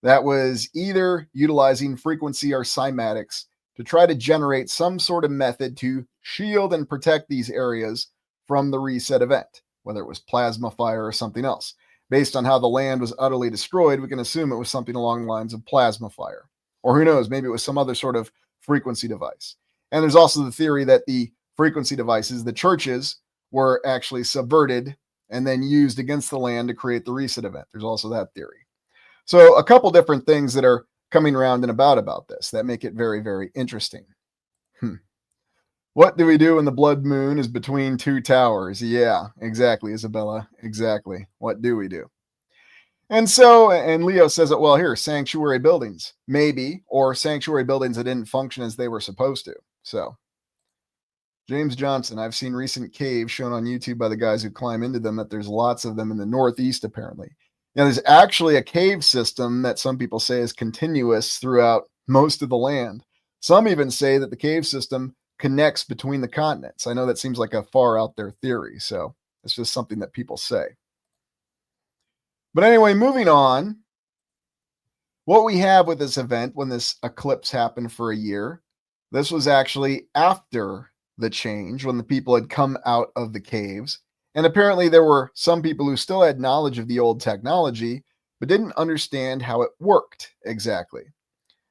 Speaker 1: that was either utilizing frequency or cymatics to try to generate some sort of method to shield and protect these areas from the reset event, whether it was plasma fire or something else. Based on how the land was utterly destroyed, we can assume it was something along the lines of plasma fire. Or who knows, maybe it was some other sort of frequency device. And there's also the theory that the frequency devices, the churches, were actually subverted and then used against the land to create the reset event. There's also that theory. So a couple different things that are coming around and about this that make it very, very interesting. What do we do when the blood moon is between two towers? Yeah, exactly, Isabella. Exactly. What do we do? And so, and Leo says it well here, sanctuary buildings, maybe, or sanctuary buildings that didn't function as they were supposed to. So, James Johnson, I've seen recent caves shown on YouTube by the guys who climb into them, that there's lots of them in the Northeast, apparently. Now, there's actually a cave system that some people say is continuous throughout most of the land. Some even say that the cave system connects between the continents. I know that seems like a far out there theory, so it's just something that people say. But anyway, moving on, what we have with this event, when this eclipse happened for a year, this was actually after the change, when the people had come out of the caves. And apparently there were some people who still had knowledge of the old technology, but didn't understand how it worked exactly.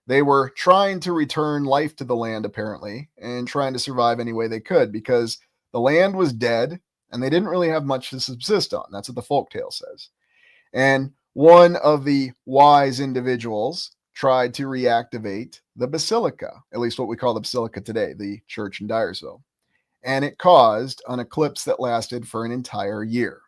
Speaker 1: They were trying to return life to the land, apparently, and trying to survive any way they could, because the land was dead and they didn't really have much to subsist on. That's what the folktale says. And one of the wise individuals tried to reactivate the basilica, at least what we call the basilica today, the church in Dyersville. And it caused an eclipse that lasted for an entire year.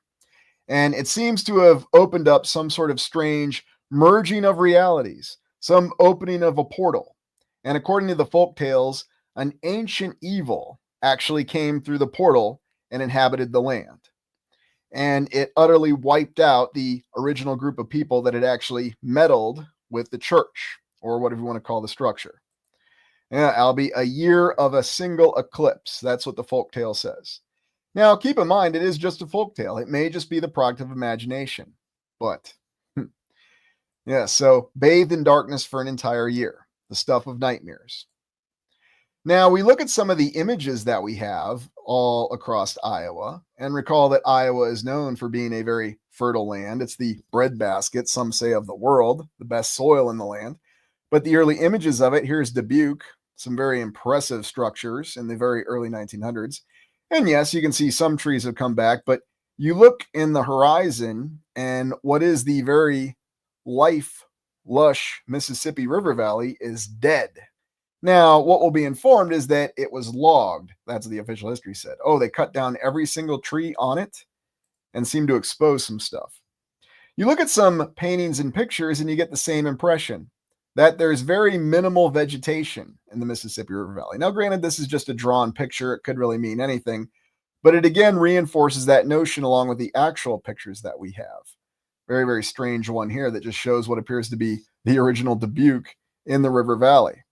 Speaker 1: And it seems to have opened up some sort of strange merging of realities, some opening of a portal. And according to the folktales, an ancient evil actually came through the portal and inhabited the land. And it utterly wiped out the original group of people that had actually meddled with the church, or whatever you want to call the structure. Yeah, Albie, a year of a single eclipse. That's what the folktale says. Now, keep in mind, it is just a folktale. It may just be the product of imagination. But, yeah, so bathed in darkness for an entire year. The stuff of nightmares. Now, we look at some of the images that we have all across Iowa, and recall that Iowa is known for being a very fertile land. It's the breadbasket, some say, of the world, the best soil in the land. But the early images of it, here's Dubuque, some very impressive structures in the very early 1900s. And yes, you can see some trees have come back, but You look in the horizon, and what is the very lush Mississippi River Valley is dead. Now, what will be informed is that it was logged. That's what the official history said. Oh, they cut down every single tree on it and seemed to expose some stuff. You look at some paintings and pictures, and you get the same impression that there's very minimal vegetation in the Mississippi River Valley. Now, granted, this is just a drawn picture. It could really mean anything, but it again reinforces that notion along with the actual pictures that we have. Very, very strange one here that just shows what appears to be the original Dubuque in the River Valley.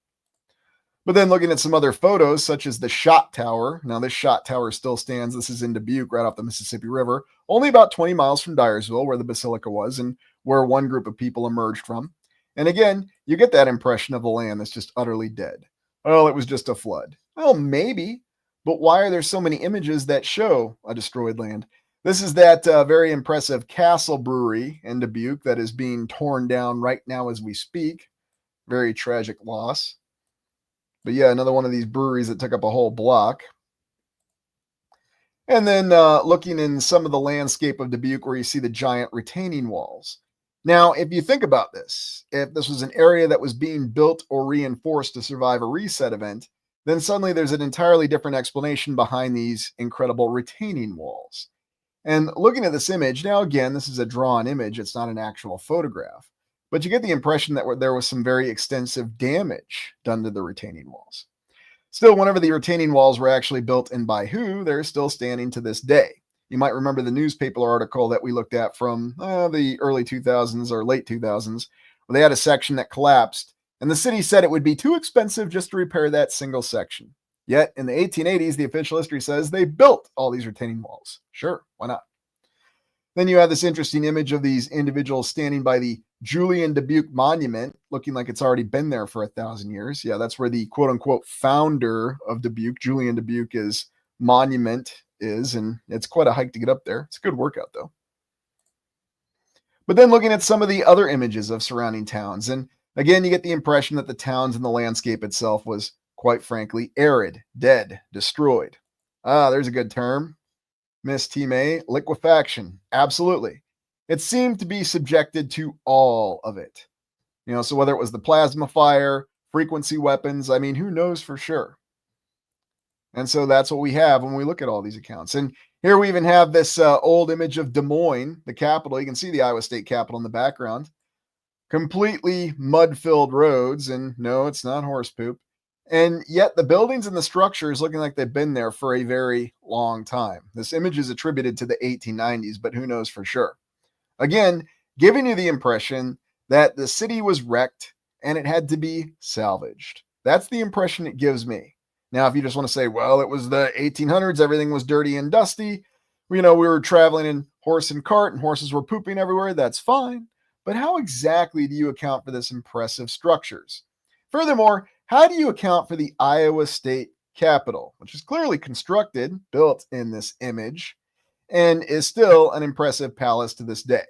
Speaker 1: But then looking at some other photos, such as the Shot Tower. Now, this Shot Tower still stands. This is in Dubuque, right off the Mississippi River, only about 20 miles from Dyersville, where the Basilica was and where one group of people emerged from. And again, you get that impression of the land that's just utterly dead. Oh, it was just a flood. Well, maybe, but why are there so many images that show a destroyed land? This is that very impressive Castle Brewery in Dubuque that is being torn down right now as we speak. Very tragic loss. But yeah, another one of these breweries that took up a whole block. And then looking in some of the landscape of Dubuque where you see the giant retaining walls. Now, if you think about this, if this was an area that was being built or reinforced to survive a reset event, then suddenly there's an entirely different explanation behind these incredible retaining walls. And looking at this image, now again, this is a drawn image. It's not an actual photograph. But you get the impression that there was some very extensive damage done to the retaining walls. Still, whenever the retaining walls were actually built and by who, they're still standing to this day. You might remember the newspaper article that we looked at from the early 2000s or late 2000s, where they had a section that collapsed, and the city said it would be too expensive just to repair that single section. Yet, in the 1880s, the official history says they built all these retaining walls. Sure, why not? Then you have this interesting image of these individuals standing by the Julian Dubuque Monument, looking like it's already been there for 1,000 years. Yeah, that's where the quote-unquote founder of Dubuque, Julian Dubuque's monument is, and it's quite a hike to get up there. It's a good workout, though. But then looking at some of the other images of surrounding towns, and again, you get the impression that the towns and the landscape itself was, quite frankly, arid, dead, destroyed. There's a good term. Miss Time, liquefaction. Absolutely. It seemed to be subjected to all of it. So whether it was the plasma fire, frequency weapons, I mean, who knows for sure? And so that's what we have when we look at all these accounts. And here we even have this old image of Des Moines, the capital. You can see the Iowa State Capitol in the background. Completely mud-filled roads, and no, it's not horse poop. And yet the buildings and the structures looking like they've been there for a very long time. This image is attributed to the 1890s, but who knows for sure? Again, giving you the impression that the city was wrecked and it had to be salvaged. That's the impression it gives me. Now, if you just want to say, well, it was the 1800s, everything was dirty and dusty. We were traveling in horse and cart and horses were pooping everywhere. That's fine. But how exactly do you account for this impressive structures? Furthermore, how do you account for the Iowa State Capitol, which is clearly constructed, built in this image, and is still an impressive palace to this day?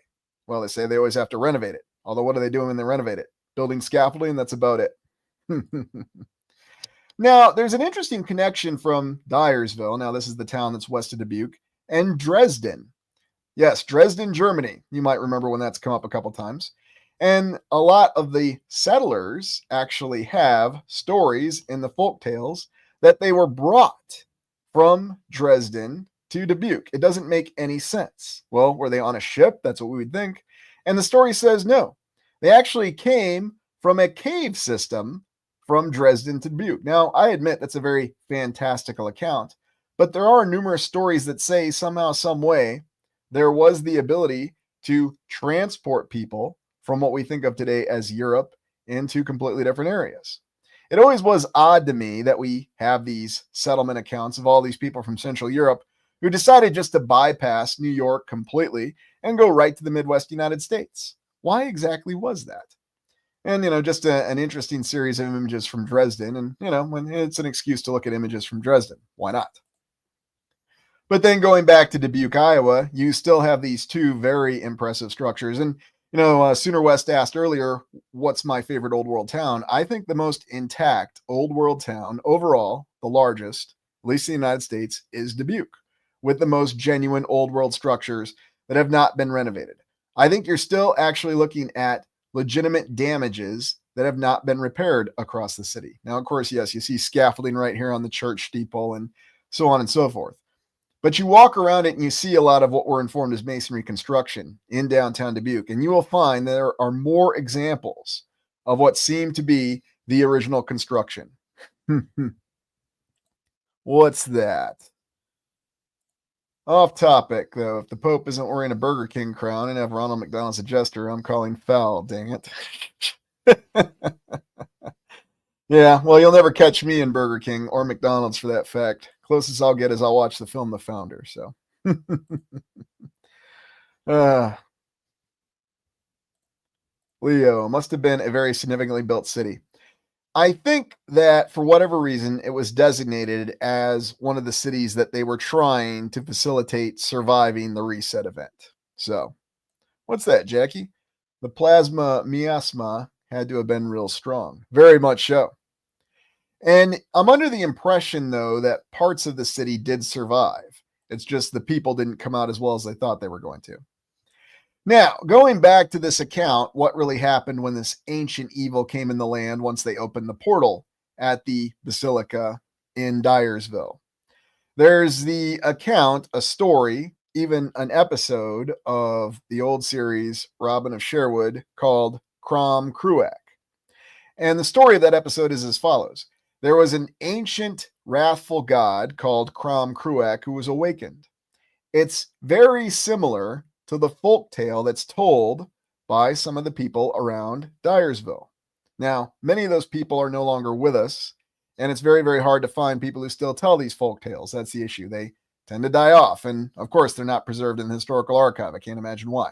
Speaker 1: Well, they say they always have to renovate it. Although what are they doing when they renovate it? Building scaffolding, that's about it. Now, there's an interesting connection from Dyersville. Now, this is the town that's west of Dubuque, and Dresden. Yes, Dresden, Germany. You might remember when that's come up a couple times. And a lot of the settlers actually have stories in the Folktales that they were brought from Dresden to Dubuque. It doesn't make any sense. Well, were they on a ship? That's what we would think. And the story says no. They actually came from a cave system from Dresden to Dubuque. Now, I admit that's a very fantastical account, but there are numerous stories that say somehow, some way, there was the ability to transport people from what we think of today as Europe into completely different areas. It always was odd to me that we have these settlement accounts of all these people from Central Europe who decided just to bypass New York completely and go right to the Midwest United States. Why exactly was that? And, just an interesting series of images from Dresden. And, when it's an excuse to look at images from Dresden, why not? But then going back to Dubuque, Iowa, you still have these two very impressive structures. And, Sooner West asked earlier, what's my favorite old world town? I think the most intact old world town overall, the largest, at least in the United States, is Dubuque, with the most genuine old world structures that have not been renovated. I think you're still actually looking at legitimate damages that have not been repaired across the city. Now, of course, yes, you see scaffolding right here on the church steeple and so on and so forth. But you walk around it and you see a lot of what we're informed as masonry construction in downtown Dubuque, and you will find there are more examples of what seem to be the original construction. What's that? Off topic, though. If the Pope isn't wearing a Burger King crown and have Ronald McDonald as a jester, I'm calling foul, dang it. Yeah, well, you'll never catch me in Burger King or McDonald's for that fact. Closest I'll get is I'll watch the film The Founder, so. Leo, must have been a very significantly built city. I think that for whatever reason, it was designated as one of the cities that they were trying to facilitate surviving the reset event. So, what's that, Jackie? The plasma miasma had to have been real strong. Very much so. And I'm under the impression, though, that parts of the city did survive. It's just the people didn't come out as well as they thought they were going to. Now, going back to this account, what really happened when this ancient evil came in the land once they opened the portal at the Basilica in Dyersville. There's the account, a story, even an episode of the old series Robin of Sherwood called Crom Cruach. And the story of that episode is as follows. There was an ancient wrathful god called Crom Cruach who was awakened. It's very similar to the folk tale that's told by some of the people around Dyersville. Now, many of those people are no longer with us, and it's very, very hard to find people who still tell these folk tales. That's the issue. They tend to die off, and of course, they're not preserved in the historical archive. I can't imagine why.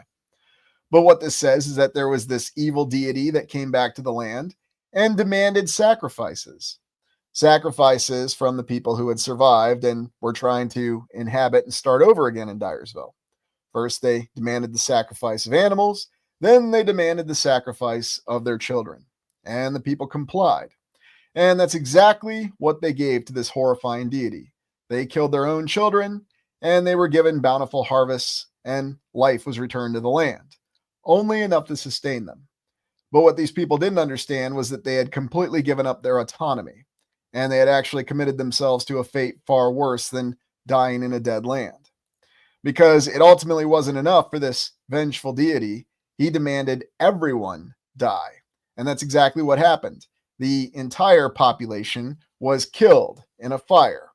Speaker 1: But what this says is that there was this evil deity that came back to the land and demanded sacrifices. Sacrifices from the people who had survived and were trying to inhabit and start over again in Dyersville. First, they demanded the sacrifice of animals. Then they demanded the sacrifice of their children. And the people complied. And that's exactly what they gave to this horrifying deity. They killed their own children, and they were given bountiful harvests, and life was returned to the land. Only enough to sustain them. But what these people didn't understand was that they had completely given up their autonomy. And they had actually committed themselves to a fate far worse than dying in a dead land. Because it ultimately wasn't enough for this vengeful deity, he demanded everyone die. And that's exactly what happened. The entire population was killed in a fire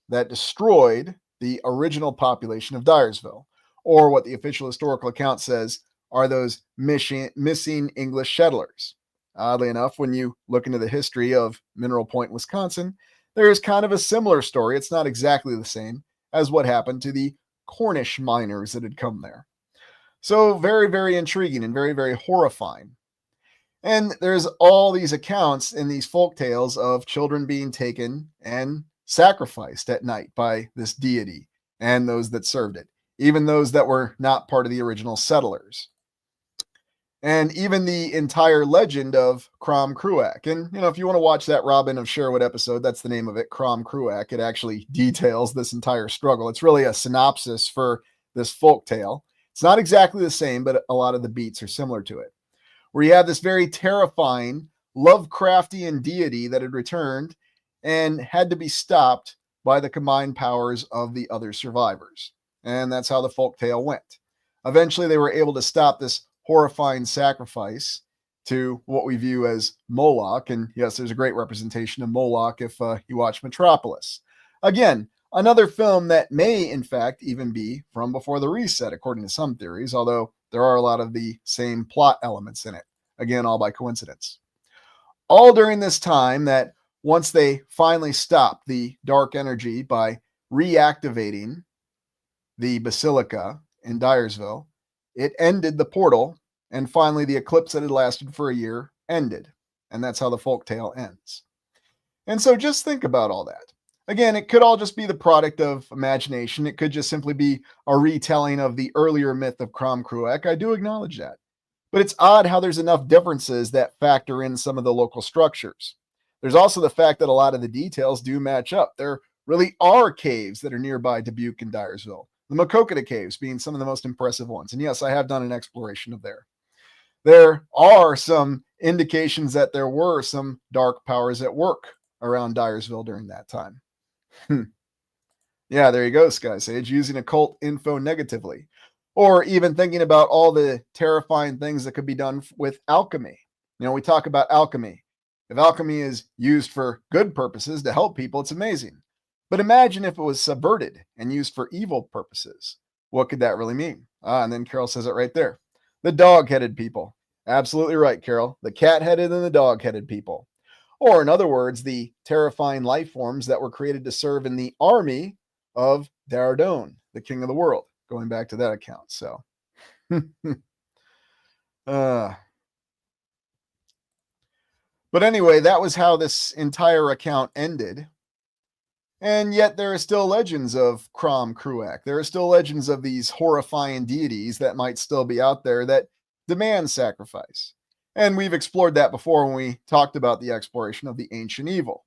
Speaker 1: that destroyed the original population of Dyersville, or what the official historical account says are those missing English settlers. Oddly enough, when you look into the history of Mineral Point, Wisconsin, there is kind of a similar story. It's not exactly the same as what happened to the Cornish miners that had come there. So very, very intriguing and very, very horrifying. And there's all these accounts in these folk tales of children being taken and sacrificed at night by this deity and those that served it, even those that were not part of the original settlers. And even the entire legend of Crom Cruach. And, if you want to watch that Robin of Sherwood episode, that's the name of it, Crom Cruach. It actually details this entire struggle. It's really a synopsis for this folk tale. It's not exactly the same, but a lot of the beats are similar to it. Where you have this very terrifying Lovecraftian deity that had returned and had to be stopped by the combined powers of the other survivors. And that's how the folk tale went. Eventually, they were able to stop this horrifying sacrifice to what we view as Moloch. And yes, there's a great representation of Moloch if you watch Metropolis. Again, another film that may, in fact, even be from before the reset, according to some theories, although there are a lot of the same plot elements in it. Again, all by coincidence. All during this time that once they finally stopped the dark energy by reactivating the Basilica in Dyersville, it ended the portal, and finally the eclipse that had lasted for a year ended. And that's how the folk tale ends. And so just think about all that. Again, it could all just be the product of imagination. It could just simply be a retelling of the earlier myth of Crom Cruach. I do acknowledge that. But it's odd how there's enough differences that factor in some of the local structures. There's also the fact that a lot of the details do match up. They're really are caves that are nearby Dubuque and Dyersville. The Makokata Caves being some of the most impressive ones. And yes, I have done an exploration of there. There are some indications that there were some dark powers at work around Dyersville during that time. Yeah, there you go, Sky Sage, using occult info negatively. Or even thinking about all the terrifying things that could be done with alchemy. You know, we talk about alchemy. If alchemy is used for good purposes to help people, it's amazing. But imagine if it was subverted and used for evil purposes. What could that really mean? And then Carol says it right there. The dog-headed people. Absolutely right, Carol. The cat-headed and the dog-headed people. Or in other words, the terrifying life forms that were created to serve in the army of Daradon, the king of the world, going back to that account. So, but anyway, that was how this entire account ended. And yet there are still legends of Crom Cruach. There are still legends of these horrifying deities that might still be out there that demand sacrifice. And we've explored that before when we talked about the exploration of the ancient evil.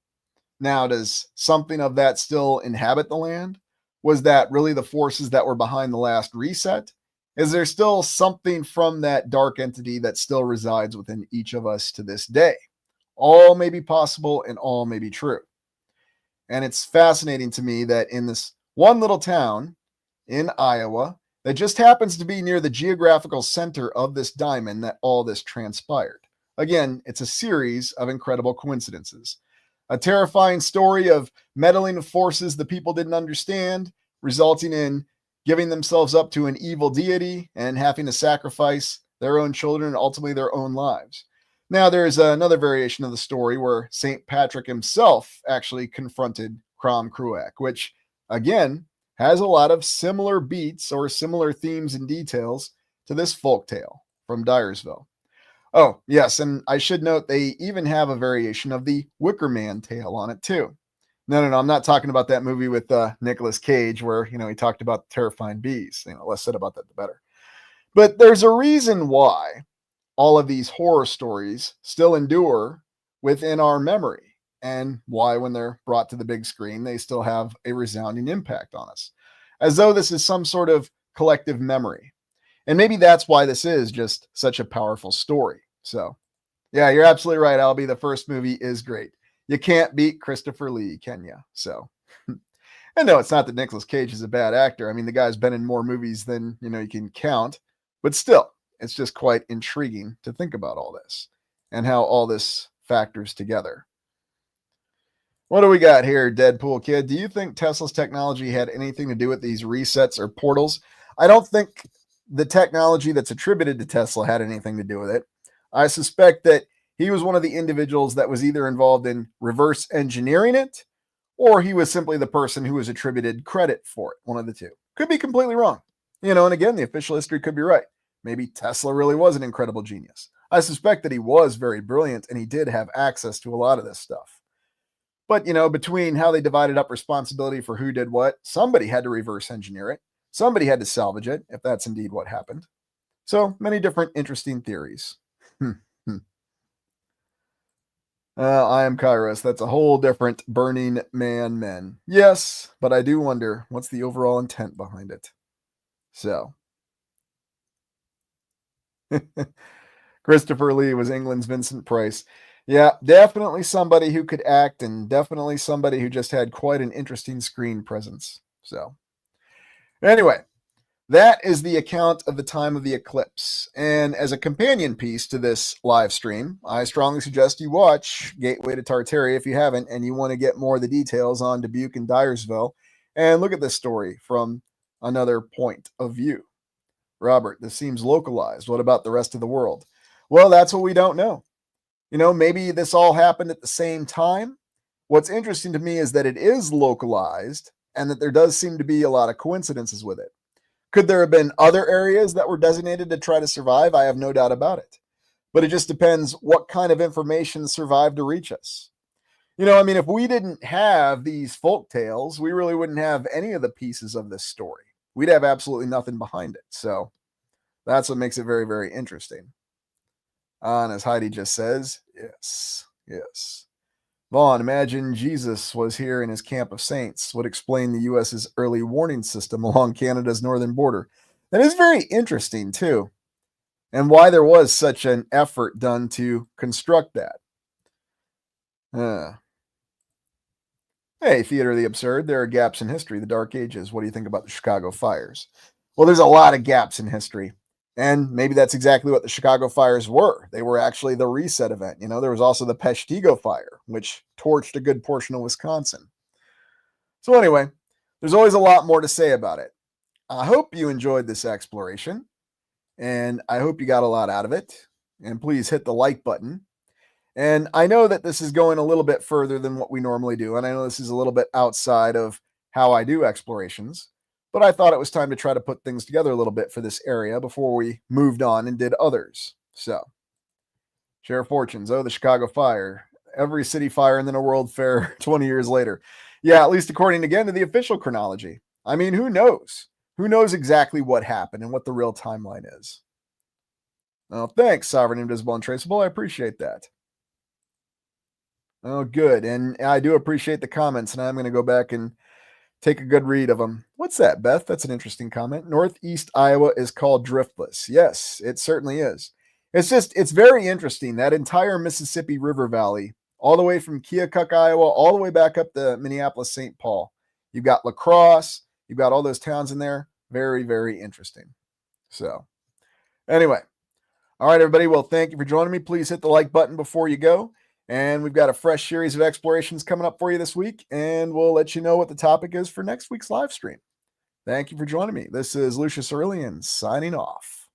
Speaker 1: Now, does something of that still inhabit the land? Was that really the forces that were behind the last reset? Is there still something from that dark entity that still resides within each of us to this day? All may be possible and all may be true. And it's fascinating to me that in this one little town in Iowa that just happens to be near the geographical center of this diamond that all this transpired. Again, it's a series of incredible coincidences. A terrifying story of meddling with forces the people didn't understand, resulting in giving themselves up to an evil deity and having to sacrifice their own children and ultimately their own lives. Now, there's another variation of the story where St. Patrick himself actually confronted Crom Cruach, which, again, has a lot of similar beats or similar themes and details to this folk tale from Dyersville. Oh, yes, and I should note they even have a variation of the Wicker Man tale on it, too. No, I'm not talking about that movie with Nicolas Cage where, he talked about the terrifying bees. Less said about that, the better. But there's a reason why all of these horror stories still endure within our memory and why when they're brought to the big screen, they still have a resounding impact on us, as though this is some sort of collective memory. And maybe that's why this is just such a powerful story. So, yeah, you're absolutely right, Albie. The first movie is great. You can't beat Christopher Lee, can you? So, and no, it's not that Nicolas Cage is a bad actor. I mean, the guy's been in more movies than, you can count. But still, it's just quite intriguing to think about all this and how all this factors together. What do we got here, Deadpool Kid? Do you think Tesla's technology had anything to do with these resets or portals? I don't think the technology that's attributed to Tesla had anything to do with it. I suspect that he was one of the individuals that was either involved in reverse engineering it, or he was simply the person who was attributed credit for it. One of the two. Could be completely wrong. And again, the official history could be right. Maybe Tesla really was an incredible genius. I suspect that he was very brilliant and he did have access to a lot of this stuff. But, between how they divided up responsibility for who did what, somebody had to reverse engineer it. Somebody had to salvage it, if that's indeed what happened. So many different interesting theories. I am Kairos. That's a whole different Burning Man men. Yes, but I do wonder what's the overall intent behind it. So. Christopher Lee was England's Vincent Price. Yeah, definitely somebody who could act and definitely somebody who just had quite an interesting screen presence. So, anyway, that is the account of the time of the eclipse. And as a companion piece to this live stream, I strongly suggest you watch Gateway to Tartaria if you haven't and you want to get more of the details on Dubuque and Dyersville and look at this story from another point of view. Robert, this seems localized. What about the rest of the world? Well, that's what we don't know. Maybe this all happened at the same time. What's interesting to me is that it is localized and that there does seem to be a lot of coincidences with it. Could there have been other areas that were designated to try to survive? I have no doubt about it. But it just depends what kind of information survived to reach us. If we didn't have these folk tales, we really wouldn't have any of the pieces of this story. We'd have absolutely nothing behind it. So that's what makes it very, very interesting. And as Heidi just says, yes. Vaughn, imagine Jesus was here in his camp of saints, would explain the US's early warning system along Canada's northern border. That is very interesting, too, and why there was such an effort done to construct that. Uh, Hey, Theater of the Absurd, there are gaps in history, the Dark Ages. What do you think about the Chicago fires? Well, there's a lot of gaps in history. And maybe that's exactly what the Chicago fires were. They were actually the reset event. You know, there was also the Peshtigo fire, which torched a good portion of Wisconsin. So, anyway, there's always a lot more to say about it. I hope you enjoyed this exploration, and I hope you got a lot out of it. And please hit the like button. And I know that this is going a little bit further than what we normally do. And I know this is a little bit outside of how I do explorations, but I thought it was time to try to put things together a little bit for this area before we moved on and did others. So, share fortunes. Oh, the Chicago fire, every city fire, and then a world fair 20 years later. Yeah, at least according again to the official chronology. I mean, who knows? Who knows exactly what happened and what the real timeline is? Oh, thanks, Sovereign, Invisible, and Traceable. I appreciate that. Oh, good. And I do appreciate the comments, and I'm going to go back and take a good read of them. What's that, Beth? That's an interesting comment. Northeast Iowa is called driftless. Yes, it certainly is. It's very interesting. That entire Mississippi River Valley, all the way from Keokuk, Iowa, all the way back up to Minneapolis, St. Paul. You've got La Crosse. You've got all those towns in there. Very, very interesting. So, anyway. All right, everybody. Well, thank you for joining me. Please hit the like button before you go. And we've got a fresh series of explorations coming up for you this week, and we'll let you know what the topic is for next week's live stream. Thank you for joining me. This is Lucius Aurelian signing off.